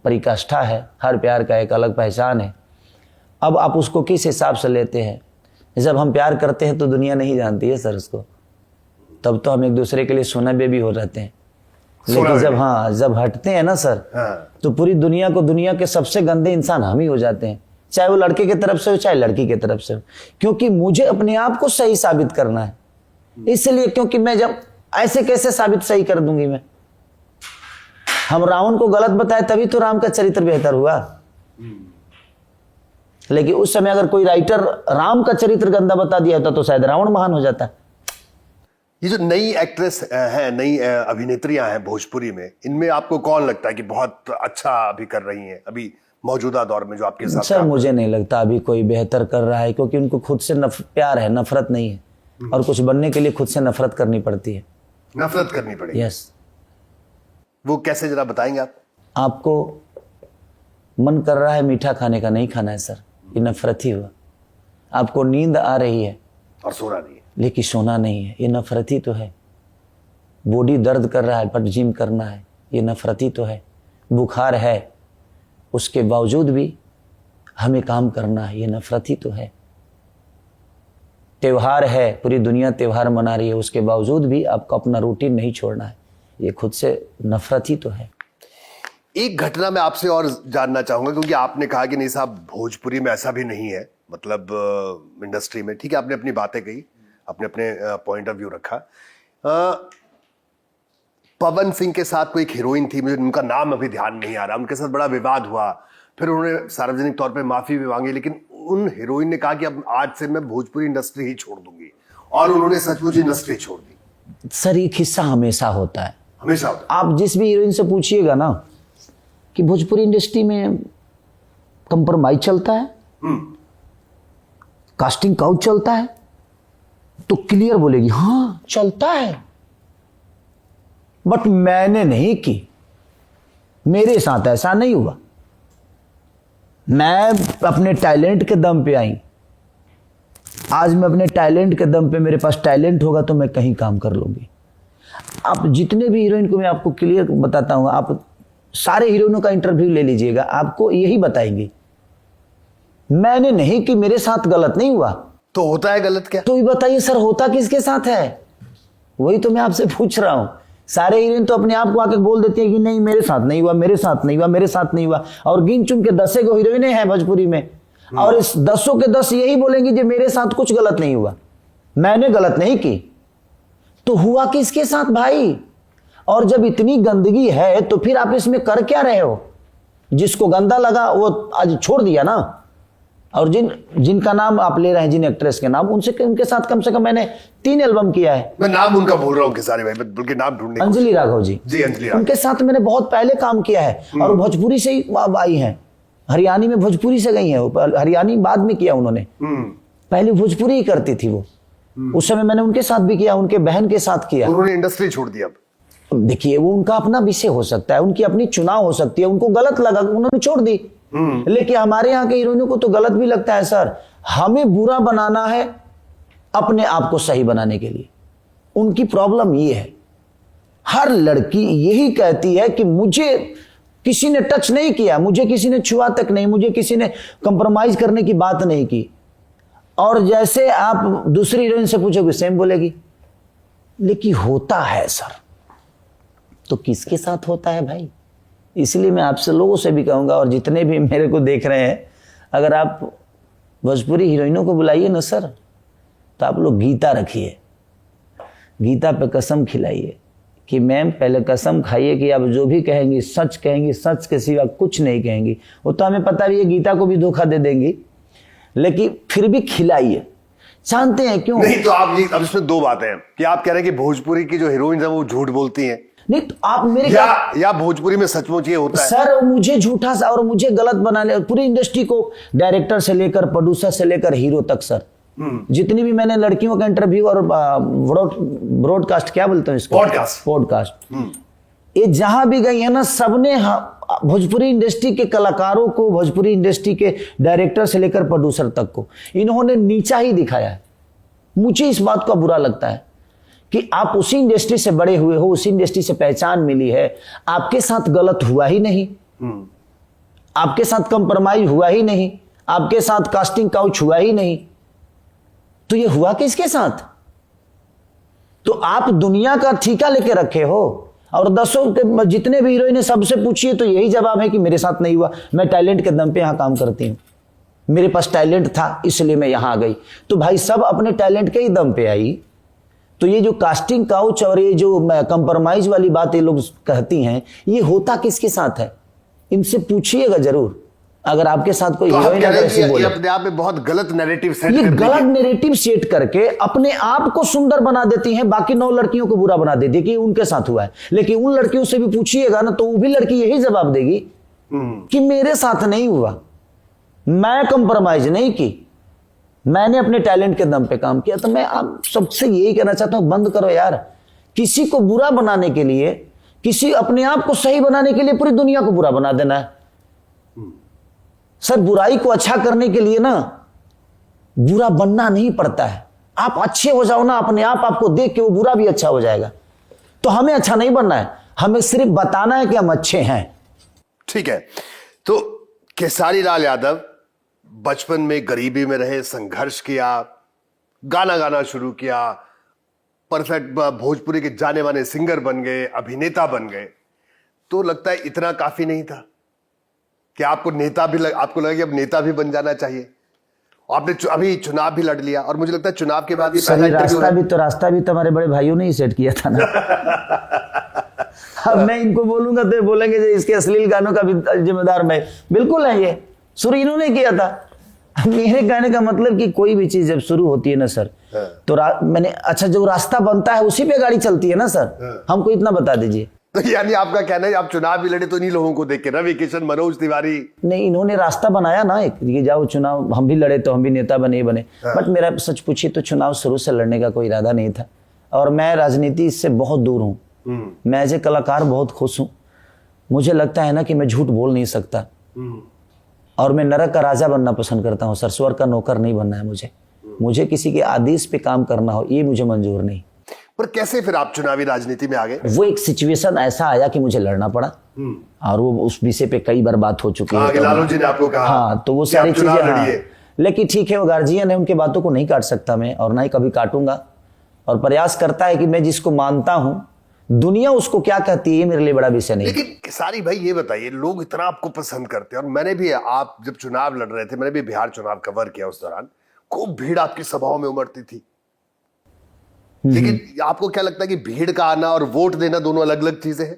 परिकाष्ठा है, हर प्यार का एक अलग पहचान है। अब आप उसको किस हिसाब से लेते हैं। जब हम प्यार करते हैं तो दुनिया नहीं जानती है सर उसको, तब तो हम एक दूसरे के लिए सोना बेबी हो जाते हैं। लेकिन जब हटते हैं ना सर, तो पूरी दुनिया को, दुनिया के सबसे गंदे इंसान हम ही हो जाते हैं, चाहे वो लड़के की तरफ से हो चाहे लड़की की तरफ से हो। क्योंकि मुझे अपने आप को सही साबित करना है, इसलिए, क्योंकि मैं जब ऐसे कैसे साबित सही कर दूंगी मैं। हम रावण को गलत बताए तभी तो राम का चरित्र बेहतर हुआ। लेकिन उस समय अगर कोई राइटर राम का चरित्र गंदा बता दिया होता तो शायद रावण महान हो जाता। ये जो नई एक्ट्रेस है, नई अभिनेत्रियां हैं भोजपुरी में, इनमें आपको कौन लगता है कि बहुत अच्छा अभी कर रही हैं अभी मौजूदा दौर में जो आपके साथ? सर मुझे नहीं लगता अभी कोई बेहतर कर रहा है, क्योंकि उनको खुद से प्यार है, नफरत नहीं है। और कुछ बनने के लिए खुद से नफरत करनी पड़ती है। नफरत करनी पड़ेगी? यस। वो कैसे, जरा बताएंगे आप? आपको मन कर रहा है मीठा खाने का, नहीं खाना है सर, ये नफरत ही हुआ। आपको नींद आ रही है और सोना नहीं है, लेकिन सोना नहीं है, ये नफरत ही तो है। बॉडी दर्द कर रहा है बट जिम करना है, ये नफरत ही तो है। बुखार है उसके बावजूद भी हमें काम करना है, ये नफरत ही तो है। त्योहार है, पूरी दुनिया त्योहार मना रही है, उसके बावजूद भी आपको अपना रूटीन नहीं छोड़ना है, ये खुद से नफरत ही तो है। एक घटना मैं आपसे और जानना चाहूंगा, क्योंकि आपने कहा कि नहीं साहब भोजपुरी में ऐसा भी नहीं है, मतलब इंडस्ट्री में, ठीक है, आपने अपनी बातें कही, आपने अपने पॉइंट ऑफ व्यू रखा। पवन सिंह के साथ कोई एक हीरोइन थी, मुझे उनका नाम अभी ध्यान नहीं आ रहा, उनके साथ बड़ा विवाद हुआ, फिर उन्होंने सार्वजनिक तौर पे माफी भी मांगी, लेकिन उन हीरोइन ने कहा कि अब आज से मैं भोजपुरी इंडस्ट्री ही छोड़ दूंगी, और उन्होंने सचमुच इंडस्ट्री छोड़ दी। सर एक हिस्सा हमेशा होता है, हमेशा होता है। आप जिस भी हीरोइन से पूछिएगा ना कि भोजपुरी इंडस्ट्री में कंप्रोमाइज चलता है, कास्टिंग काउच चलता है, तो क्लियर बोलेगी हाँ चलता है, बट मैंने नहीं की, मेरे साथ ऐसा नहीं हुआ, मैं अपने टैलेंट के दम पे आई। आज मैं अपने टैलेंट के दम पे, मेरे पास टैलेंट होगा तो मैं कहीं काम कर लूंगी। आप जितने भी हीरोइन को मैं आपको क्लियर बताता हूँ, आप सारे हीरोइनों का इंटरव्यू ले लीजिएगा, आपको यही बताएंगे मैंने नहीं कि, मेरे साथ गलत नहीं हुआ। तो होता है गलत क्या? तो ये बताइए सर, होता किसके साथ है? वही तो मैं आपसे पूछ रहा हूं। सारे हीरोइन तो अपने आप को आके बोल देती है कि नहीं मेरे साथ नहीं हुआ, मेरे साथ नहीं हुआ, मेरे साथ नहीं हुआ, और गिन चुन के 10 को हीरोइनें हैं भोजपुरी में, और इस 10 के 10 यही बोलेंगी कि मेरे साथ कुछ गलत नहीं हुआ, मैंने गलत नहीं की। तो हुआ किसके साथ भाई? और जब इतनी गंदगी है तो फिर आप इसमें कर क्या रहे हो? जिसको गंदा लगा वो आज छोड़ दिया ना। और जिनका नाम आप ले रहे हैं, जिन एक्ट्रेस के नाम, उनके साथ कम से कम मैंने 3 एल्बम किया है। मैं नाम उनका बोल रहा हूँ खेसारी भाई, बल्कि नाम ढूंढने। अंजलि राघव जी, अंजलि राघव, उनके साथ मैंने बहुत पहले काम किया है, और भोजपुरी से ही आई हैं, हरियाणी में भोजपुरी से गई हैं, हरियाणी बाद में किया उन्होंने, पहले भोजपुरी ही करती थी वो। उस समय मैंने उनके साथ भी किया, उनके बहन के साथ किया। उन्होंने इंडस्ट्री छोड़ दी अब? देखिए वो उनका अपना विषय हो सकता है, उनकी अपनी चुनाव हो सकती है, उनको गलत लगा उन्होंने छोड़ दी। लेकिन हमारे यहाँ के हीरोइनों को तो गलत भी लगता है सर। हमें बुरा बनाना है अपने आप को सही बनाने के लिए। उनकी प्रॉब्लम ये है, हर लड़की यही कहती है कि मुझे किसी ने टच नहीं किया, मुझे किसी ने छुआ तक नहीं, मुझे किसी ने कंप्रोमाइज करने की बात नहीं की। और जैसे आप दूसरी हीरोइन से पूछोगे सेम बोलेगी। लेकिन होता है सर तो किसके साथ होता है भाई? इसलिए मैं आपसे लोगों से भी कहूंगा, और जितने भी मेरे को देख रहे हैं, अगर आप भोजपुरी हीरोइनों को बुलाइए ना सर, तो आप लोग गीता रखिए, गीता पे कसम खिलाइए कि मैम पहले कसम खाइए कि आप जो भी कहेंगी सच कहेंगी, सच के सिवा कुछ नहीं कहेंगी। वो तो हमें पता भी है गीता को भी धोखा दे देंगी, लेकिन फिर भी खिलाइए। जानते हैं क्यों? नहीं तो आप ये, अब इसमें दो बातें हैं कि आप कह रहे हैं कि भोजपुरी की जो हीरोइन है वो झूठ बोलती हैं, नहीं तो आप मेरे या भोजपुरी में सचमुच ये होता है? सर मुझे झूठा सा और मुझे गलत बनाने, पूरी इंडस्ट्री को, डायरेक्टर से लेकर प्रोड्यूसर से लेकर हीरो तक सर, जितनी भी मैंने लड़कियों का इंटरव्यू और ब्रॉडकास्ट, क्या बोलते हैं इसको, पॉडकास्ट, ये जहां भी गई है ना, सबने भोजपुरी इंडस्ट्री के कलाकारों को, भोजपुरी इंडस्ट्री के डायरेक्टर से लेकर प्रोड्यूसर तक को इन्होंने नीचा ही दिखाया है। मुझे इस बात का बुरा लगता है कि आप उसी इंडस्ट्री से बड़े हुए हो, उसी इंडस्ट्री से पहचान मिली है, आपके साथ गलत हुआ ही नहीं, आपके साथ कंप्रोमाइज हुआ ही नहीं, आपके साथ कास्टिंग काउच हुआ ही नहीं, तो ये हुआ किसके साथ? तो आप दुनिया का ठेका लेके रखे हो। और दसों के जितने भी हीरोइन है सबसे पूछिए तो यही जवाब है कि मेरे साथ नहीं हुआ, मैं टैलेंट के दम पे यहां काम करती हूं, मेरे पास टैलेंट था इसलिए मैं यहां आ गई। तो भाई सब अपने टैलेंट के ही दम पे आई। तो ये जो कास्टिंग काउच और ये जो कंप्रोमाइज वाली बात ये लोग कहती हैं, ये होता किसके साथ है? इनसे पूछिएगा जरूर। अगर आपके साथ कोई हीरोइन अपने आप में बहुत गलत नैरेटिव सेट ये गलत नैरेटिव सेट करके अपने आप को सुंदर बना देती हैं, बाकी 9 लड़कियों को बुरा बना देती है कि उनके साथ हुआ है। लेकिन उन लड़कियों से भी पूछिएगा ना तो वो भी लड़की यही जवाब देगी कि मेरे साथ नहीं हुआ, मैं कंप्रोमाइज नहीं की, मैंने अपने टैलेंट के दम पे काम किया। तो मैं आप सबसे यही कहना चाहता हूं, बंद करो यार, किसी को बुरा बनाने के लिए, किसी अपने आप को सही बनाने के लिए पूरी दुनिया को बुरा बना देना है। सर बुराई को अच्छा करने के लिए ना बुरा बनना नहीं पड़ता है। आप अच्छे हो जाओ ना अपने आप, आपको देख के वो बुरा भी अच्छा हो जाएगा। तो हमें अच्छा नहीं बनना है, हमें सिर्फ बताना है कि हम अच्छे हैं। ठीक है। तो खेसारी लाल यादव बचपन में गरीबी में रहे, संघर्ष किया, गाना गाना शुरू किया, परफेक्ट भोजपुरी के जाने माने सिंगर बन गए, अभिनेता बन गए। तो लगता है इतना काफी नहीं था कि आपको नेता भी आपको लगा कि अब नेता भी बन जाना चाहिए? आपने अभी चुनाव भी लड़ लिया और मुझे लगता है चुनाव के बाद रास्ता भी तो हमारे बड़े भाइयों ने ही सेट किया था ना। अब मैं इनको बोलूंगा तो बोलेंगे इसके अश्लील गानों का भी जिम्मेदार मैं। बिल्कुल है, ये शुरू इन्होंने किया था। मेरे कहने का मतलब कि कोई भी चीज जब शुरू होती है ना सर, तो मैंने अच्छा जो रास्ता बनता है उसी पे गाड़ी चलती है ना सर, हमको इतना बता दीजिए। तो यानी आपका कहना है आप चुनाव भी लड़े तो इन्हीं लोगों को देख के, रवि किशन, मनोज तिवारी? नहीं, इन्होंने रास्ता बनाया ना एक, ये जाओ चुनाव, हम भी लड़े तो हम भी नेता बने बने। बट मेरा सच पूछिए तो चुनाव शुरू से लड़ने का कोई इरादा नहीं था, और मैं राजनीति से बहुत दूर हूँ। मैं एज ए कलाकार बहुत खुश हूँ। मुझे लगता है ना कि मैं झूठ बोल नहीं सकता, और मैं नरक का राजा बनना पसंद करता हूँ सर, स्वर्ग का नौकर नहीं बनना है मुझे किसी के आदेश पे काम करना हो ये मुझे मंजूर नहीं। पर कैसे फिर आप चुनावी राजनीति में आ गए? वो एक सिचुएशन ऐसा आया कि मुझे लड़ना पड़ा, और वो उस विषय पे कई बार बात हो चुकी है। लालू जी ने आपको कहा, हाँ, तो वो सारी चीजें, हाँ, लेकिन ठीक है, वो गार्जियन है, उनके बातों को नहीं काट सकता मैं, और ना ही कभी काटूंगा। और प्रयास करता है कि मैं जिसको मानता हूं, दुनिया उसको क्या कहती है मेरे लिए बड़ा विषय नहीं। लेकिन खेसारी भाई ये बताइए, लोग इतना आपको पसंद करते हैं, और मैंने भी, आप जब चुनाव लड़ रहे थे, मैंने भी बिहार चुनाव कवर किया, उस दौरान खूब भीड़ आपकी सभाओं में उमड़ती थी। लेकिन आपको क्या लगता है कि भीड़ का आना और वोट देना दोनों अलग अलग चीजें हैं?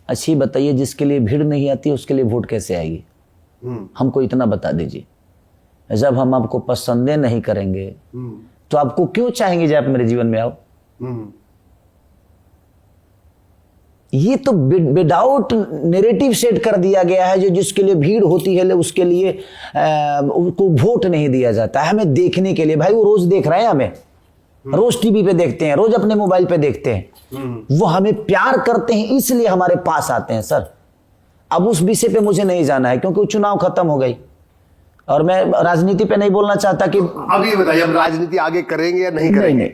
अच्छी बताइए, जिसके लिए भीड़ नहीं आती उसके लिए वोट कैसे आएगी? हमको इतना बता दीजिए। जब हम आपको पसंद नहीं करेंगे तो आपको क्यों चाहेंगे जब आप मेरे जीवन में आओ? ये तो विदाउट नैरेटिव सेट कर दिया गया है, जो जिसके लिए भीड़ होती है उसके लिए उनको वोट नहीं दिया जाता है, हमें देखने के लिए। भाई वो रोज देख रहे हैं हमें, रोज टीवी पे देखते हैं, रोज अपने मोबाइल पे देखते हैं। वो हमें प्यार करते हैं इसलिए हमारे पास आते हैं सर। अब उस विषय पे मुझे नहीं जाना है क्योंकि चुनाव खत्म हो गई और मैं राजनीति पे नहीं बोलना चाहता कि अब ये बताइए, हम राजनीति आगे करेंगे या नहीं करेंगे? नहीं।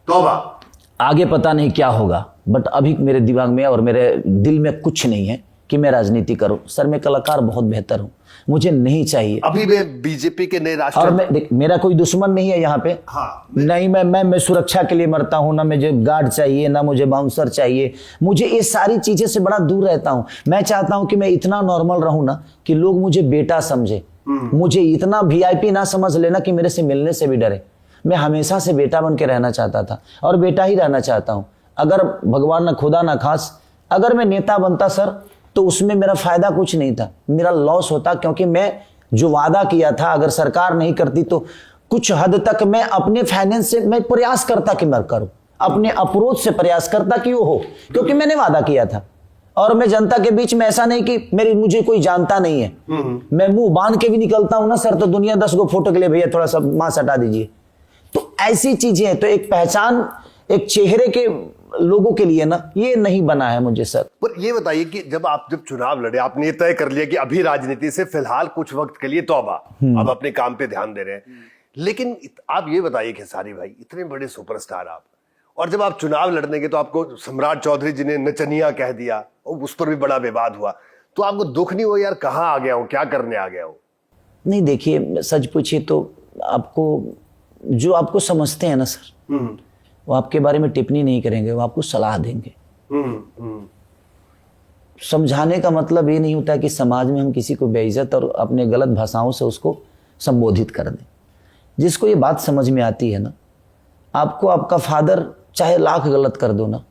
तौबा। आगे पता नहीं क्या होगा, बट अभी मेरे दिमाग में और मेरे दिल में कुछ नहीं है कि मैं राजनीति करूं। सर मैं कलाकार बहुत बेहतर हूं, मुझे नहीं चाहिए। अभी मैं बीजेपी के नए और राष्ट्र मैं देख, मेरा कोई दुश्मन नहीं है यहाँ पे। हाँ। नहीं, मैं सुरक्षा के लिए मरता हूँ, ना मुझे गार्ड चाहिए, ना मुझे बाउंसर चाहिए। मुझे ये सारी चीजें से बड़ा दूर रहता हूँ। मैं चाहता हूँ कि मैं इतना नॉर्मल रहूं ना कि लोग मुझे बेटा समझे, मुझे इतना वीआईपी ना समझ लेना कि मेरे से मिलने से भी डरे। मैं हमेशा से बेटा बन के रहना चाहता था और बेटा ही रहना चाहता हूँ। अगर भगवान ना खुदा ना खास अगर मैं नेता बनता सर तो उसमें मेरा फायदा कुछ नहीं था, मेरा लॉस होता, क्योंकि मैं जो वादा किया था अगर सरकार नहीं करती तो कुछ हद तक मैं अपने फाइनेंस से मैं प्रयास करता कि मैं करूं, अपने अप्रोच से प्रयास करता कि वो हो, क्योंकि मैंने वादा किया था। और मैं जनता के बीच में ऐसा नहीं कि मुझे कोई जानता नहीं है, मैं मुंह बांध के भी निकलता हूं ना सर तो दुनिया 10 गो फोटो के लिए भैया थोड़ा सा मास्क हटा दीजिए। तो ऐसी चीजें हैं, तो एक पहचान एक चेहरे के लोगों के लिए ना ये नहीं बना है मुझे सर। पर ये बताइए कि जब चुनाव लड़े आपने ये तय कर लिया कि अभी राजनीति से फिलहाल कुछ वक्त के लिए तौबा, अब अपने काम पे ध्यान दे रहे हैं, लेकिन आप ये बताइए खेसारी भाई, इतने बड़े सुपरस्टार आप, और जब आप चुनाव लड़ने के तो आपको सम्राट चौधरी जी ने नचनिया कह दिया और उस पर भी बड़ा विवाद हुआ, तो आपको दुख नहीं हुआ यार कहाँ आ गया हूँ, क्या करने आ गया हूँ? नहीं देखिए, सच पूछिए तो आपको जो आपको समझते हैं ना सर वो आपके बारे में टिप्पणी नहीं करेंगे, वो आपको सलाह देंगे। समझाने का मतलब ये नहीं होता कि समाज में हम किसी को बेइज्जत और अपने गलत भाषाओं से उसको संबोधित कर दें। जिसको ये बात समझ में आती है ना, आपको आपका फादर चाहे लाख गलत कर दो ना,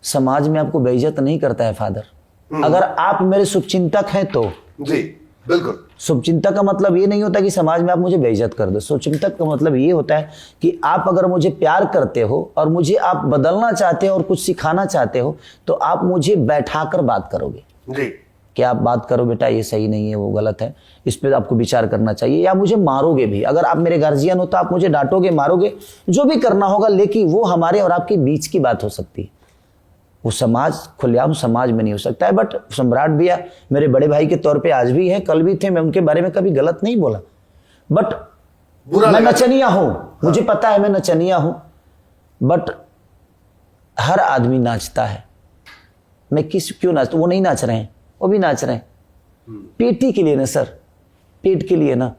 समाज में आपको बेइज्जत नहीं करता है फादर। अगर आप मेरे शुभचिंतक हैं तो जी बिल्कुल। शुभचिंतक का मतलब ये नहीं होता कि समाज में आप मुझे बेइज्जत कर दो। शुभचिंतक का मतलब ये होता है कि आप अगर मुझे प्यार करते हो और मुझे आप बदलना चाहते हो और कुछ सिखाना चाहते हो तो आप मुझे बैठाकर बात करोगे जी कि आप बात करो बेटा, ये सही नहीं है, वो गलत है, इस पे आपको विचार करना चाहिए। या मुझे मारोगे भी, अगर आप मेरे गार्जियन हो तो आप मुझे डांटोगे, मारोगे, जो भी करना होगा, लेकिन वो हमारे और आपके बीच की बात हो सकती है। वो समाज खुलेआम समाज में नहीं हो सकता है। बट सम्राट भैया मेरे बड़े भाई के तौर पे आज भी है, कल भी थे, मैं उनके बारे में कभी गलत नहीं बोला। बट मैं नचनिया हूं, मुझे पता है मैं नचनिया हूं, बट हर आदमी नाचता है। मैं क्यों नाचता, वो नहीं नाच रहे हैं, वो भी नाच रहे हैं पेटी के लिए ना सर, पेट के लिए ना।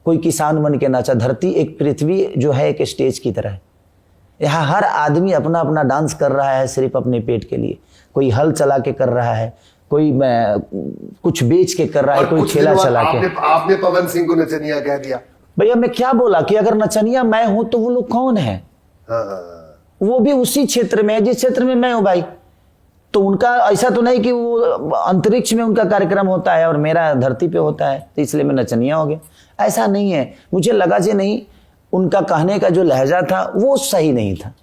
कोई किसान बन के नाचा। धरती एक पृथ्वी जो है एक स्टेज की तरह है, यहाँ हर आदमी अपना अपना डांस कर रहा है सिर्फ अपने पेट के लिए। कोई हल चला के कर रहा है, कोई कुछ बेच के कर रहा है, कोई ठेला चला के। आपने पवन सिंह को नचनिया कह दिया। भैया मैं क्या बोला कि अगर नचनिया मैं हूं तो वो लोग कौन है? वो भी उसी क्षेत्र में है जिस क्षेत्र में मैं हूं भाई। तो उनका ऐसा तो नहीं कि वो अंतरिक्ष में उनका कार्यक्रम होता है और मेरा धरती पे होता है तो इसलिए मैं नचनिया हो गया, ऐसा नहीं है। मुझे लगा जी नहीं, उनका कहने का जो लहजा था वो सही नहीं था,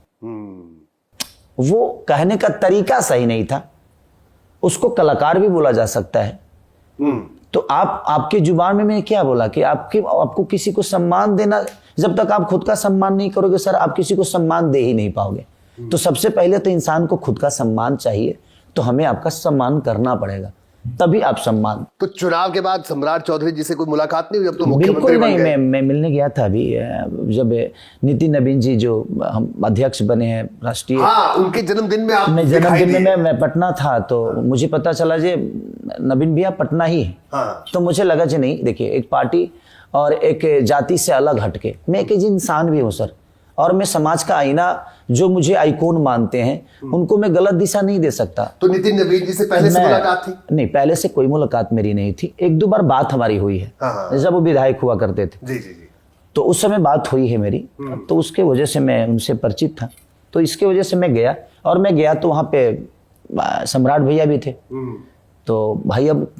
वो कहने का तरीका सही नहीं था। उसको कलाकार भी बोला जा सकता है। तो आपकी जुबान में मैंने क्या बोला कि आपको किसी को सम्मान देना, जब तक आप खुद का सम्मान नहीं करोगे सर आप किसी को सम्मान दे ही नहीं पाओगे। तो सबसे पहले तो इंसान को खुद का सम्मान चाहिए, तो हमें आपका सम्मान करना पड़ेगा, तभी आप सम्मान। तो चुनाव के बाद सम्राट चौधरी जी से कोई मुलाकात नहीं हुई? अब तो बिल्कुल नहीं, मैं मिलने गया था अभी जब नितिन नवीन जी जो हम अध्यक्ष बने हैं राष्ट्रीय, उनके जन्मदिन में आप जन्मदिन में मैं पटना था तो मुझे पता चला जी नवीन भैया पटना ही है। तो मुझे लगा जी नहीं, देखिए एक पार्टी और एक जाति से अलग हटके मैं एक इंसान भी हूँ सर, और मैं समाज का आईना जो मुझे आइकॉन मानते हैं उनको मैं गलत दिशा नहीं दे सकता। तो नितिन नवीन जी से पहले से मुलाकात थी? नहीं, पहले से कोई मुलाकात मेरी नहीं थी। एक दो बार बात हमारी हुई है जब वो विधायक हुआ करते थे। जी जी जी। तो उस समय बात हुई है मेरी, तो उसके वजह से मैं उनसे परिचित था, तो इसके वजह से मैं गया। और मैं गया तो वहाँ पे सम्राट भैया भी थे। तो भाई अब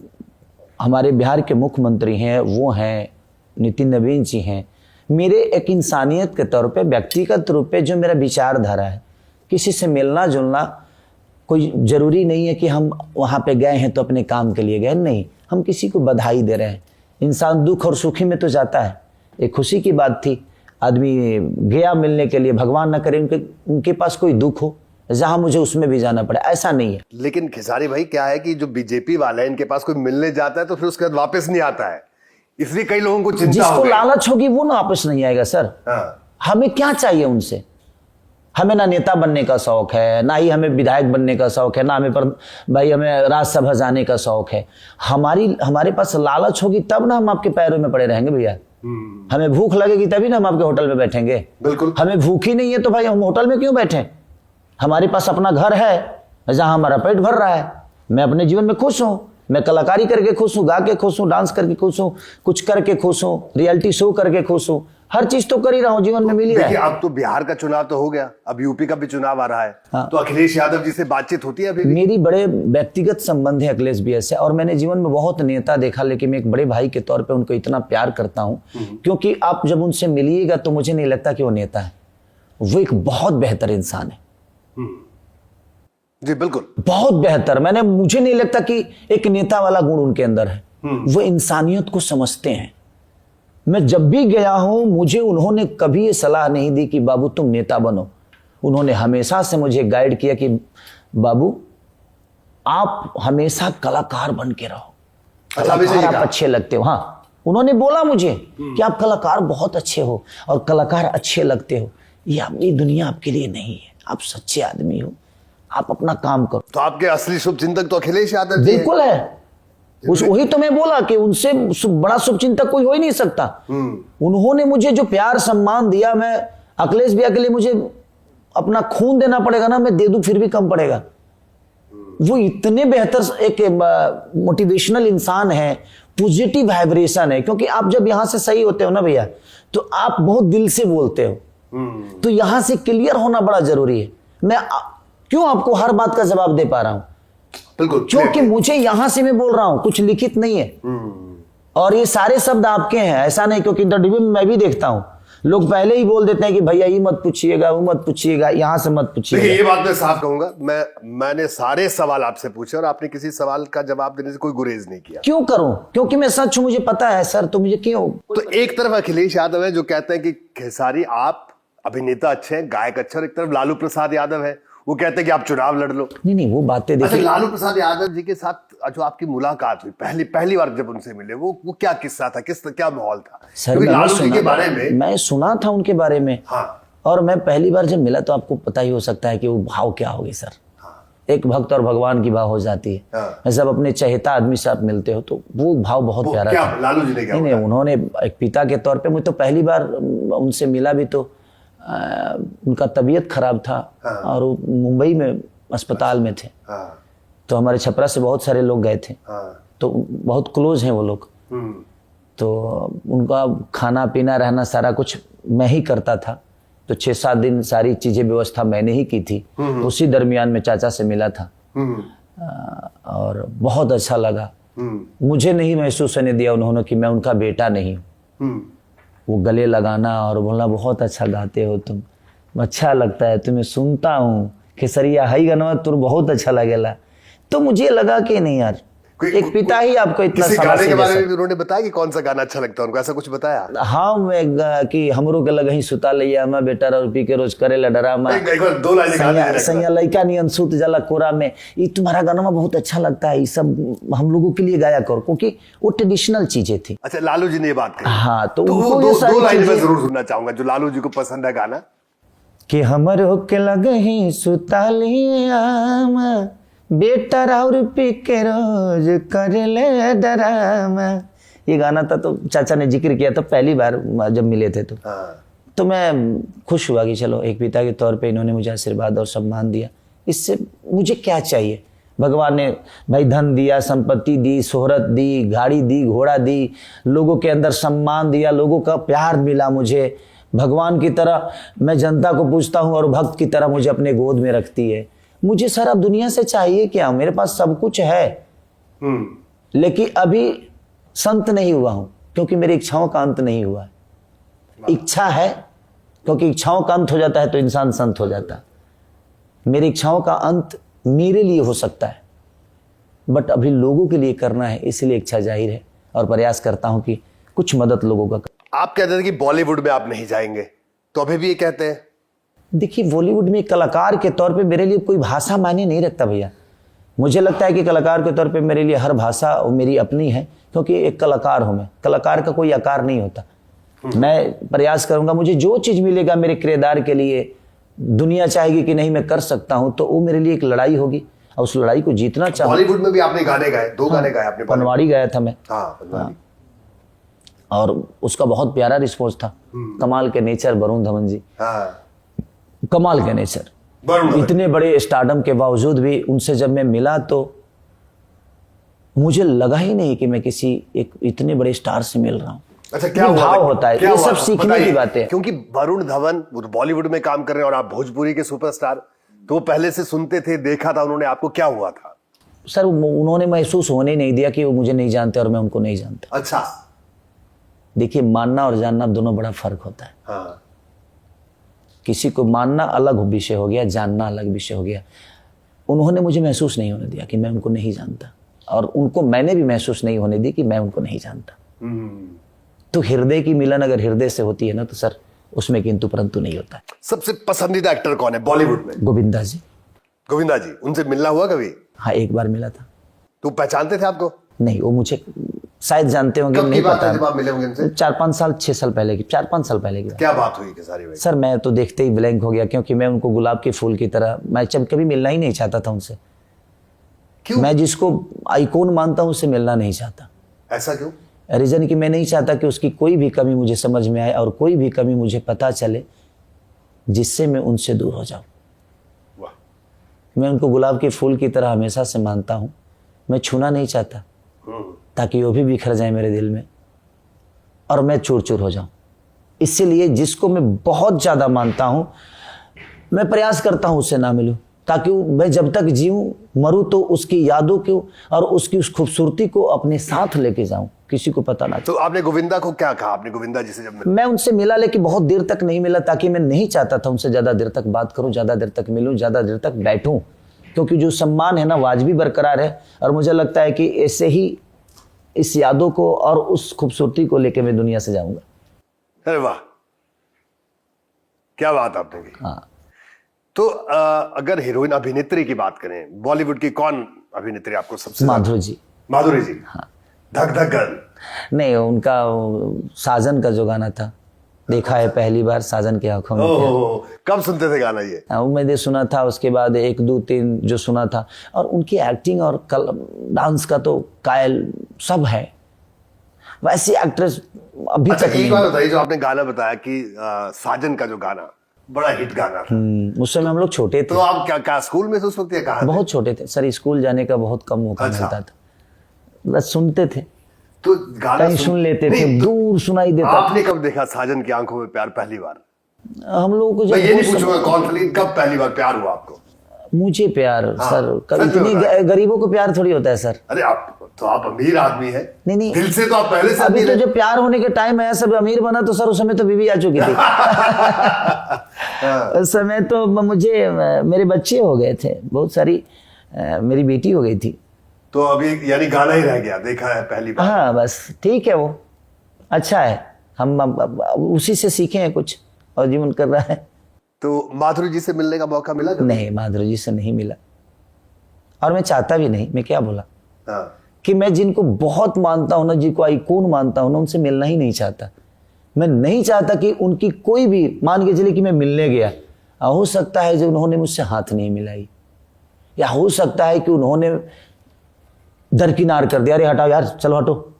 हमारे बिहार के मुख्यमंत्री हैं, वो हैं नितिन नवीन जी हैं। मेरे एक इंसानियत के तौर पे व्यक्तिगत रूप पे जो मेरा विचारधारा है, किसी से मिलना जुलना कोई ज़रूरी नहीं है कि हम वहाँ पे गए हैं तो अपने काम के लिए गए, नहीं, हम किसी को बधाई दे रहे हैं। इंसान दुख और सुखी में तो जाता है, एक खुशी की बात थी, आदमी गया मिलने के लिए, भगवान ना करे उनके पास कोई दुख हो जहां मुझे उसमें भी जाना पड़े, ऐसा नहीं है। लेकिन खेसारी भाई क्या है कि जो बीजेपी वाले हैं इनके पास कोई मिलने जाता है तो फिर उसके बाद वापस नहीं आता है, इसलिए कई लोगों को चिंता हो जिसको गई। लालच होगी वो ना वापस नहीं आएगा सर। हाँ। हमें क्या चाहिए उनसे? हमें ना नेता बनने का शौक है, ना ही हमें विधायक बनने का शौक है, ना हमें भाई हमें राज्यसभा जाने का शौक है। हमारे पास लालच होगी तब ना हम आपके पैरों में पड़े रहेंगे भैया। हमें भूख लगेगी तभी ना हम आपके होटल में बैठेंगे। बिल्कुल। हमें भूख ही नहीं है तो भाई हम होटल में क्यों बैठे? हमारे पास अपना घर है जहां हमारा पेट भर रहा है। मैं अपने जीवन में खुश हूं, मैं कलाकारी करके खुश हूं, गा के खुश हूं, डांस करके खुश हूं, कुछ करके खुश हूं, रियलिटी शो करके खुश हूं, हर चीज तो कर ही रहा हूं, जीवन में मिल ही रहा देखिए है। अब तो बिहार का चुनाव तो हो गया, अब यूपी का भी चुनाव आ रहा है। हाँ। तो अखिलेश यादव जी से बातचीत होती है अभी भी? मेरी बड़े व्यक्तिगत संबंध है अखिलेश भैया से, और मैंने जीवन में बहुत नेता देखा, लेकिन मैं एक बड़े भाई के तौर पे उनको इतना प्यार करता हूं क्योंकि आप जब उनसे मिलिएगा तो मुझे नहीं लगता कि वो नेता है, वो एक बहुत बेहतर इंसान है। जी बिल्कुल, बहुत बेहतर। मुझे नहीं लगता कि एक नेता वाला गुण उनके अंदर है। वो इंसानियत को समझते हैं। मैं जब भी गया हूं मुझे उन्होंने कभी ये सलाह नहीं दी कि बाबू तुम नेता बनो। उन्होंने हमेशा से मुझे गाइड किया कि बाबू आप हमेशा कलाकार बन के रहो, कलाकार आप अच्छे लगते हो। हाँ, उन्होंने बोला मुझे कि आप कलाकार बहुत अच्छे हो और कलाकार अच्छे लगते हो, ये दुनिया आपके लिए नहीं है, आप सच्चे आदमी हो, आप अपना काम करो। तो आपके असली शुभचिंतक तो अखिलेश यादव जी बिल्कुल है। वही तो मैं बोला कि उनसे बड़ा शुभचिंतक कोई हो ही नहीं सकता। उन्होंने मुझे जो प्यार सम्मान दिया, मैं अखिलेश भैया के लिए मुझे अपना खून देना पड़ेगा ना, मैं दे दूं फिर भी कम पड़ेगा। वो इतने बेहतर एक मोटिवेशनल इंसान है, पॉजिटिव वाइब्रेशन है। क्योंकि आप जब यहां से सही होते हो ना भैया तो आप बहुत दिल से बोलते हो, तो यहां से क्लियर होना बड़ा जरूरी है। मैं क्यों आपको हर बात का जवाब दे पा रहा हूं? बिल्कुल, क्योंकि मुझे यहां से मैं बोल रहा हूं, कुछ लिखित नहीं है। और ये सारे शब्द आपके हैं, ऐसा नहीं। क्योंकि इंटरव्यू में मैं भी देखता हूं लोग पहले ही बोल देते हैं कि भैया ये मत पूछिएगा, वो मत पूछिएगा, यहां से मत पूछिएगा। ये बात मैं साफ कहूंगा, मैंने सारे सवाल आपसे पूछे और आपने किसी सवाल का जवाब देने से कोई गुरेज नहीं किया। क्यों करूं? क्योंकि मैं सच हूं, मुझे पता है सर, तो मुझे क्यों? तो एक तरफ अखिलेश यादव है जो कहते हैं कि खेसारी आप अभिनेता अच्छे हैं, गायक अच्छा, और एक तरफ लालू प्रसाद यादव है वो कहते हैं कि आप चुनाव लड़ लो। नहीं, वो बातें अच्छा, देखिए। लालू प्रसाद यादव जी के साथ जो आपकी मुलाकात हुई पहली बार जब उनसे मिले, वो क्या किस्सा था, क्या माहौल था? सर लालू जी के बारे में मैं सुना था उनके बारे में। हाँ। और मैं पहली बार जब मिला तो आपको पता ही हो सकता है कि वो भाव क्या होगी सर। एक भक्त और भगवान की भाव हो जाती है। हाँ। जब अपने चहेता आदमी से आप मिलते हो तो वो भाव बहुत प्यारा क्या था। लालू जी ने क्या नहीं, उन्होंने एक पिता के तौर पे, मुझे तो पहली बार उनसे मिला भी तो उनका तबीयत खराब था। हाँ। और वो मुंबई में अस्पताल में थे। हाँ। तो हमारे छपरा से बहुत सारे लोग गए थे। हाँ। तो बहुत क्लोज हैं वो लोग। तो उनका खाना पीना रहना सारा कुछ मैं ही करता था। तो 6-7 दिन सारी चीजें व्यवस्था मैंने ही की थी। तो उसी दरमियान में चाचा से मिला था और बहुत अच्छा लगा। मुझे नहीं महसूस होने दिया उन्होंने कि मैं उनका बेटा नहीं हूँ। वो गले लगाना और बोलना बहुत अच्छा गाते हो तुम, अच्छा लगता है तुम्हें, सुनता हूँ खेसरिया हाई गाना तुर बहुत अच्छा लगेला। तो मुझे लगा कि नहीं यार, एक पिता ही आपको इतना किसी गाने के बारे में भी उन्होंने बताया कि कौन सा गाना अच्छा लगता है उनको, ऐसा कुछ बताया? हाँ, मैं कि हमरो के लग ही सुता लिया मैं बेटा और पी के रोज करेला डरामा, एक बार 2 लाइनें गा दीजिए। सैया लइका नियन सुत जला कोरा में, ये तुम्हारा गाना बहुत अच्छा लगता है, ये सब हम लोगों के लिए गाया करो, क्योंकि वो ट्रेडिशनल चीजें थी। अच्छा, लालू जी ने ये बात कही। हाँ, तो वो 2 लाइन में जरूर सुनना चाहूंगा जो लालू जी को पसंद है गाना। कि हमरो के लग ही सुता लिया बेटा और पी के रोज करेले डरामा। ये गाना था, तो चाचा ने जिक्र किया था पहली बार जब मिले थे। तो मैं खुश हुआ कि चलो एक पिता के तौर पे इन्होंने मुझे आशीर्वाद और सम्मान दिया। इससे मुझे क्या चाहिए? भगवान ने भाई धन दिया, संपत्ति दी, शोहरत दी, गाड़ी दी, घोड़ा दी, लोगों के अंदर सम्मान दिया, लोगों का प्यार मिला मुझे। भगवान की तरह मैं जनता को पूछता हूँ और भक्त की तरह मुझे अपने गोद में रखती है। मुझे सर अब दुनिया से चाहिए क्या? मेरे पास सब कुछ है, लेकिन अभी संत नहीं हुआ हूं क्योंकि मेरी इच्छाओं का अंत नहीं हुआ है। इच्छा है, क्योंकि इच्छाओं का अंत हो जाता है तो इंसान संत हो जाता है। मेरी इच्छाओं का अंत मेरे लिए हो सकता है, बट अभी लोगों के लिए करना है, इसलिए इच्छा जाहिर है और प्रयास करता हूं कि कुछ मदद लोगों का। आप कहते थे कि बॉलीवुड में आप नहीं जाएंगे, तो अभी भी ये कहते हैं? देखिए, बॉलीवुड में कलाकार के तौर पे मेरे लिए कोई भाषा मायने नहीं रखता भैया। मुझे लगता है कि कलाकार के तौर पे मेरे लिए हर भाषा मेरी अपनी है, क्योंकि एक कलाकार हूं मैं। कलाकार का कोई आकार नहीं होता। मैं प्रयास करूंगा, मुझे जो चीज मिलेगा मेरे किरदार के लिए, दुनिया चाहेगी कि नहीं मैं कर सकता हूं, तो वो मेरे लिए एक लड़ाई होगी और उस लड़ाई को जीतना चाहूँ। बॉलीवुड में भी आपने गाने गाए, 2 गाने गाए आपने। पनवाड़ी गाया था मैं। हाँ, पनवाड़ी। और उसका बहुत प्यारा रिस्पॉन्स था। कमाल के नेचर वरुण धवन जी, हाँ, कमाल के नेचर। वरुण धवन। इतने बड़े स्टारडम के बावजूद भी उनसे जब मैं मिला तो मुझे लगा ही नहीं कि मैं किसी एक इतने बड़े स्टार से मिल रहा हूँ। अच्छा, क्या ये हुआ भाव था? होता है, क्या ये हुआ सब था? सीखने बताइए। की बातें हैं। क्योंकि वरुण धवन वो तो बॉलीवुड में काम कर रहे हैं और आप भोजपुरी के सुपरस्टार, तो वो पहले से सुनते थे, देखा था उन्होंने आपको, क्या हुआ था? सर, उन्होंने महसूस होने नहीं दिया कि वो मुझे नहीं जानते और मैं उनको नहीं जानता। अच्छा। देखिए, मानना और जानना दोनों बड़ा फर्क होता है। हाँ, किसी को मानना अलग विषय हो गया, जानना अलग विषय हो गया। उन्होंने मुझे महसूस नहीं होने दिया कि मैं उनको नहीं जानता, और उनको मैंने भी महसूस नहीं होने दी कि मैं उनको नहीं जानता। तो हृदय की मिलन अगर हृदय से होती है ना, तो सर उसमें किंतु परंतु नहीं होता है। सबसे पसंदीदा एक्टर कौन है बॉलीवुड में? गोविंदा जी। गोविंदा जी। उनसे मिलना हुआ कभी? हाँ, एक बार मिला था। तो पहचानते थे आपको? नहीं, वो मुझे शायद जानते होंगे, कब की नहीं बात पता। है जब आप मिले होंगे उनसे? 4-5 साल 6 साल पहले की, 4-5 साल पहले की बात। क्या बात हुई सारी भाई? सर, मैं तो देखते ही ब्लैंक हो गया, क्योंकि मैं उनको गुलाब के फूल की तरह, मैं जब कभी मिलना ही नहीं चाहता था उनसे। क्यों? मैं जिसको आइकॉन मानता हूं उससे मिलना नहीं चाहता। ऐसा क्यों? रीजन कि मैं नहीं चाहता कि उसकी कोई भी कमी मुझे समझ में आए और कोई भी कमी मुझे पता चले जिससे मैं उनसे दूर हो जाऊं। वाह। मैं उनको गुलाब के फूल की तरह हमेशा से मानता हूं। मैं छूना नहीं चाहता, ताकि वो भी बिखर जाए मेरे दिल में और मैं चूर चूर हो जाऊं। इसीलिए जिसको मैं बहुत ज्यादा मानता हूं, मैं प्रयास करता हूं उससे ना मिलूं, ताकि मैं जब तक जीऊं मरूं तो उसकी यादों को और उसकी उस खूबसूरती को अपने साथ लेके जाऊं, किसी को पता ना। तो आपने गोविंदा को क्या कहा? आपने गोविंदा जी से जब मिले? मैं उनसे मिला, लेकिन बहुत देर तक नहीं मिला, ताकि मैं नहीं चाहता था उनसे ज्यादा देर तक बात करूं, ज्यादा देर तक मिलूं, ज्यादा देर तक बैठूं, क्योंकि जो सम्मान है ना वाजिबी बरकरार है। और मुझे लगता है कि ऐसे ही इस यादों को और उस खूबसूरती को लेकर मैं दुनिया से जाऊंगा। अरे वाह, क्या बात आपने की। हाँ। तो अगर हीरोइन अभिनेत्री की बात करें, बॉलीवुड की कौन अभिनेत्री आपको सबसे? माधुरी जी। माधुरी जी। हाँ। धक धक गर्ल। नहीं, उनका साजन का जो गाना था, देखा है पहली बार साजन की आंखों में। ओह, कब सुनते थे गाना ये? वो मैंने सुना था, उसके बाद 1, 2, 3 जो सुना था। और उनकी एक्टिंग और डांस का तो कायल सब है। वैसी एक्ट्रेस अभी अच्छा, तक एक नहीं। बात बताइए, जो आपने गाना बताया कि साजन का जो गाना बड़ा हिट गाना था, उस समय हम लोग छोटे तो थे, आप क्या स्कूल में थे उस वक्त या कहाँ थे? बहुत छोटे थे सर। स्कूल जाने का बहुत कम मौका अच्छा। मिलता था, बस सुनते थे, तो गाना कहीं सुन लेते थे, नहीं, तो दूर सुनाई देता आपने कब देखा साजन की आंखों में प्यार पहली बार? था। हम लोगों को मैं ये जब नहीं पूछूंगा कौन था, लेकिन कब पहली बार प्यार हुआ आपको? मुझे प्यार सर, सच में इतनी बताएं। गरीबों को प्यार थोड़ी होता है सर। अरे आप अमीर आदमी है। नहीं। दिल से तो आप पहले से अभी अमीर तो हैं। जब प्यार होने के टाइम है, सब अमीर बना तो सर उस समय तो बीवी आ चुकी थी। उस समय तो मुझे मेरे बच्चे हो गए थे, बहुत सारी मेरी बेटी हो गई थी। तो अभी यानी गाना ही रह गया, देखा है पहली बार। हाँ, बस ठीक है, वो अच्छा है। हम अब उसी से सीखे हैं कुछ और जीवन कर रहा है। तो माधुरी जी से मिलने का मौका मिला कभी? नहीं, माधुरी जी से नहीं मिला, और मैं चाहता भी नहीं। मैं क्या बोला हाँ। कि मैं जिनको बहुत मानता हूं ना, जिनको आइकॉन मानता हूं ना, उनसे मिलना ही नहीं चाहता। मैं नहीं चाहता कि उनकी कोई भी, मान के चले कि मैं मिलने गया, हो सकता है जो उन्होंने मुझसे हाथ नहीं मिलाई, या हो सकता है कि उन्होंने दरकिनार कर दिया, अरे हटाओ यार, चलो हटो।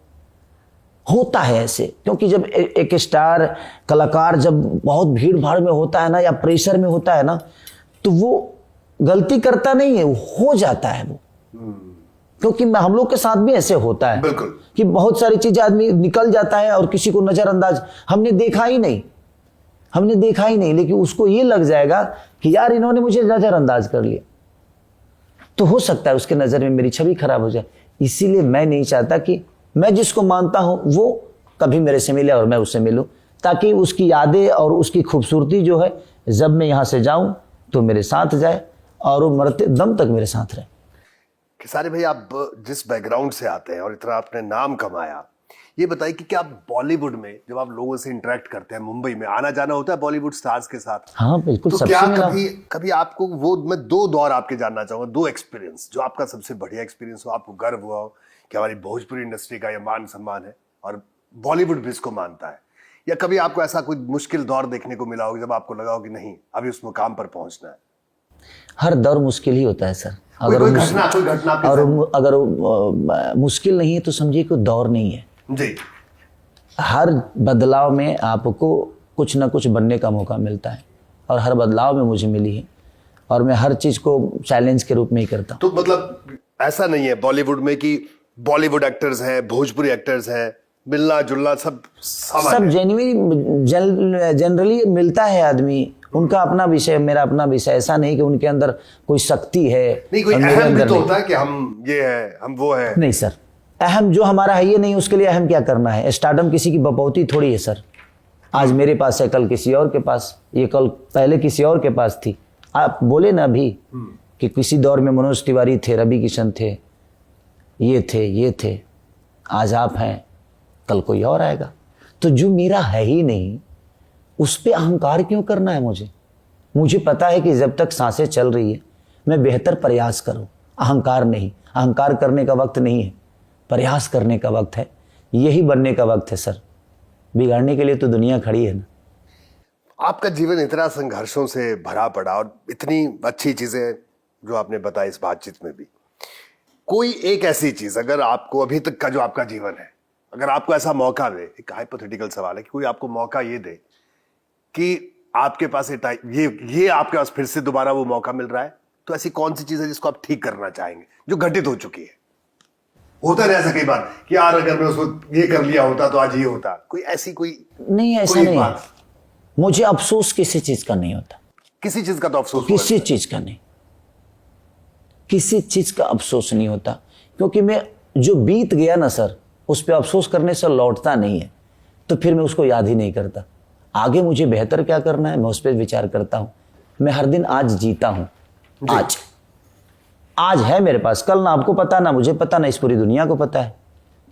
होता है ऐसे, क्योंकि जब एक स्टार कलाकार जब बहुत भीड़ भाड़ में होता है ना, या प्रेशर में होता है ना, तो वो गलती करता नहीं है, हो जाता है वो। क्योंकि हम लोग के साथ भी ऐसे होता है। बिल्कुल। कि बहुत सारी चीजें आदमी निकल जाता है और किसी को नजरअंदाज, हमने देखा ही नहीं, लेकिन उसको ये लग जाएगा कि यार इन्होंने मुझे नजरअंदाज कर लिया, तो हो सकता है उसके नजर में मेरी छवि खराब हो जाए। इसीलिए मैं नहीं चाहता कि मैं जिसको मानता हूं वो कभी मेरे से मिले और मैं उससे मिलूं, ताकि उसकी यादें और उसकी खूबसूरती जो है, जब मैं यहां से जाऊं तो मेरे साथ जाए और वो मरते दम तक मेरे साथ रहे। खेसारी भाई, आप जिस बैकग्राउंड से आते हैं और इतना आपने नाम कमाया, ये बताइए कि क्या बॉलीवुड में जब आप लोगों से इंटरेक्ट करते हैं, मुंबई में आना जाना होता है बॉलीवुड स्टार्स के साथ? हाँ बिल्कुल, तो सबसे क्या मिला। कभी कभी आपको वो, मैं दो दौर आपके जानना चाहूंगा, दो एक्सपीरियंस जो आपका सबसे बढ़िया एक्सपीरियंस हो, आपको गर्व हुआ हो कि हमारी भोजपुरी इंडस्ट्री का ये मान सम्मान है और बॉलीवुड भी इसको मानता है, या कभी आपको ऐसा कोई मुश्किल दौर देखने को मिला हो जब आपको लगा हो कि नहीं अभी उस मुकाम पर पहुंचना है? हर दौर मुश्किल ही होता है सर। कोई घटना आपके और अगर मुश्किल नहीं है तो समझिए कोई दौर नहीं है जी। हर बदलाव में आपको कुछ ना कुछ बनने का मौका मिलता है, और हर बदलाव में मुझे मिली है, और मैं हर चीज़ को चैलेंज के रूप में ही करता हूँ। तो मतलब ऐसा नहीं है बॉलीवुड में कि बॉलीवुड एक्टर्स हैं, भोजपुरी एक्टर्स हैं, मिलना जुलना सब जनरली मिलता है आदमी, उनका अपना विषय, मेरा अपना विषय। ऐसा नहीं कि उनके अंदर कोई शक्ति है, नहीं, कोई अहम भी तो होता है कि हम ये है, हम वो है। नहीं सर, अहम जो हमारा है ये नहीं, उसके लिए अहम क्या करना है? स्टारडम किसी की बपौती थोड़ी है सर। आज मेरे पास है, कल किसी और के पास, ये कल पहले किसी और के पास थी। आप बोले ना अभी कि किसी दौर में मनोज तिवारी थे, रवि किशन थे, ये थे, आज आप हैं, कल कोई और आएगा। तो जो मेरा है ही नहीं उस पे अहंकार क्यों करना है? मुझे पता है कि जब तक सांसें चल रही है मैं बेहतर प्रयास करूं, अहंकार नहीं। अहंकार करने का वक्त नहीं है, प्रयास करने का वक्त है, यही बनने का वक्त है सर। बिगाड़ने के लिए तो दुनिया खड़ी है ना। आपका जीवन इतना संघर्षों से भरा पड़ा और इतनी अच्छी चीजें जो आपने बताई इस बातचीत में भी, कोई एक ऐसी चीज अगर आपको अभी तक का जो आपका जीवन है, अगर आपको ऐसा मौका दे, एक हाइपोथेटिकल सवाल है कि कोई आपको मौका ये दे कि आपके पास ये आपके पास फिर से दोबारा वो मौका मिल रहा है, तो ऐसी कौन सी चीज है जिसको आप ठीक करना चाहेंगे जो घटित हो चुकी है? होता है ऐसा कई बार कि यार अगर मैं उसको ये कर लिया होता तो आज ये होता। कोई ऐसी कोई नहीं, ऐसा नहीं है। मुझे अफसोस किसी चीज का नहीं होता। किसी चीज का तो अफसोस किसी चीज का नहीं, किसी चीज का अफसोस नहीं होता, क्योंकि मैं जो बीत गया ना सर, उस पर अफसोस करने से लौटता नहीं है, तो फिर मैं उसको याद ही नहीं करता। आगे मुझे बेहतर क्या करना है मैं उस पर विचार करता हूं। मैं हर दिन आज जीता हूं। आज है मेरे पास, कल ना आपको पता, ना मुझे पता, ना इस पूरी दुनिया को पता है,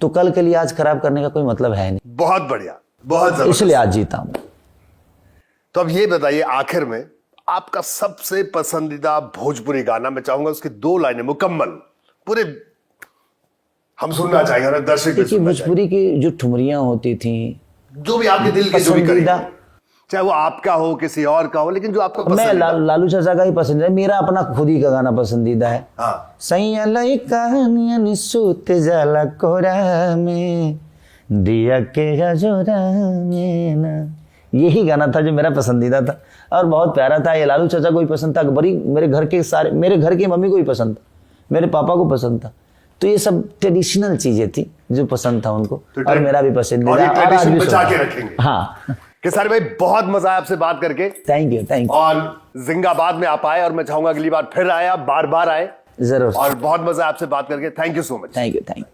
तो कल के लिए आज खराब करने का कोई मतलब है नहीं। बहुत बढ़िया, बहुत जबरदस्त। इसलिए आज जीता हूं। तो अब ये बताइए आखिर में आपका सबसे पसंदीदा भोजपुरी गाना, मैं चाहूंगा उसकी 2 लाइनें मुकम्मल पूरे हम सुनना चाहेंगे और दर्शक भी सुनना भोजपुरी की जो ठुमरियां होती थी, जो भी आपके दिल के जो भी पसंदीदा, चाहे वो आपका हो किसी और का हो, लेकिन जो आपका मैं लालू चाचा का ही पसंद है। मेरा अपना खुद ही का गाना पसंदीदा है। हाँ। सैया लाई कहानियां सूत जाला कोरा में दिया के गजोरा में ना, यही गाना था जो मेरा पसंदीदा था और बहुत प्यारा था। ये लालू चाचा को भी पसंद था, बड़ी मेरे घर के मम्मी को भी पसंद था, मेरे पापा को पसंद था। तो ये सब ट्रेडिशनल चीजें थी जो पसंद था उनको, और मेरा भी पसंदीदा, और आज भी बचा के रखेंगे। हाँ केसारी भाई, बहुत मजा आया आपसे बात करके। Thank you. और जिंदाबाद में आप आए और मैं चाहूंगा अगली बार फिर आए, आप बार बार आए जरूर, और बहुत मजा आपसे बात करके। Thank you so much. Thank you.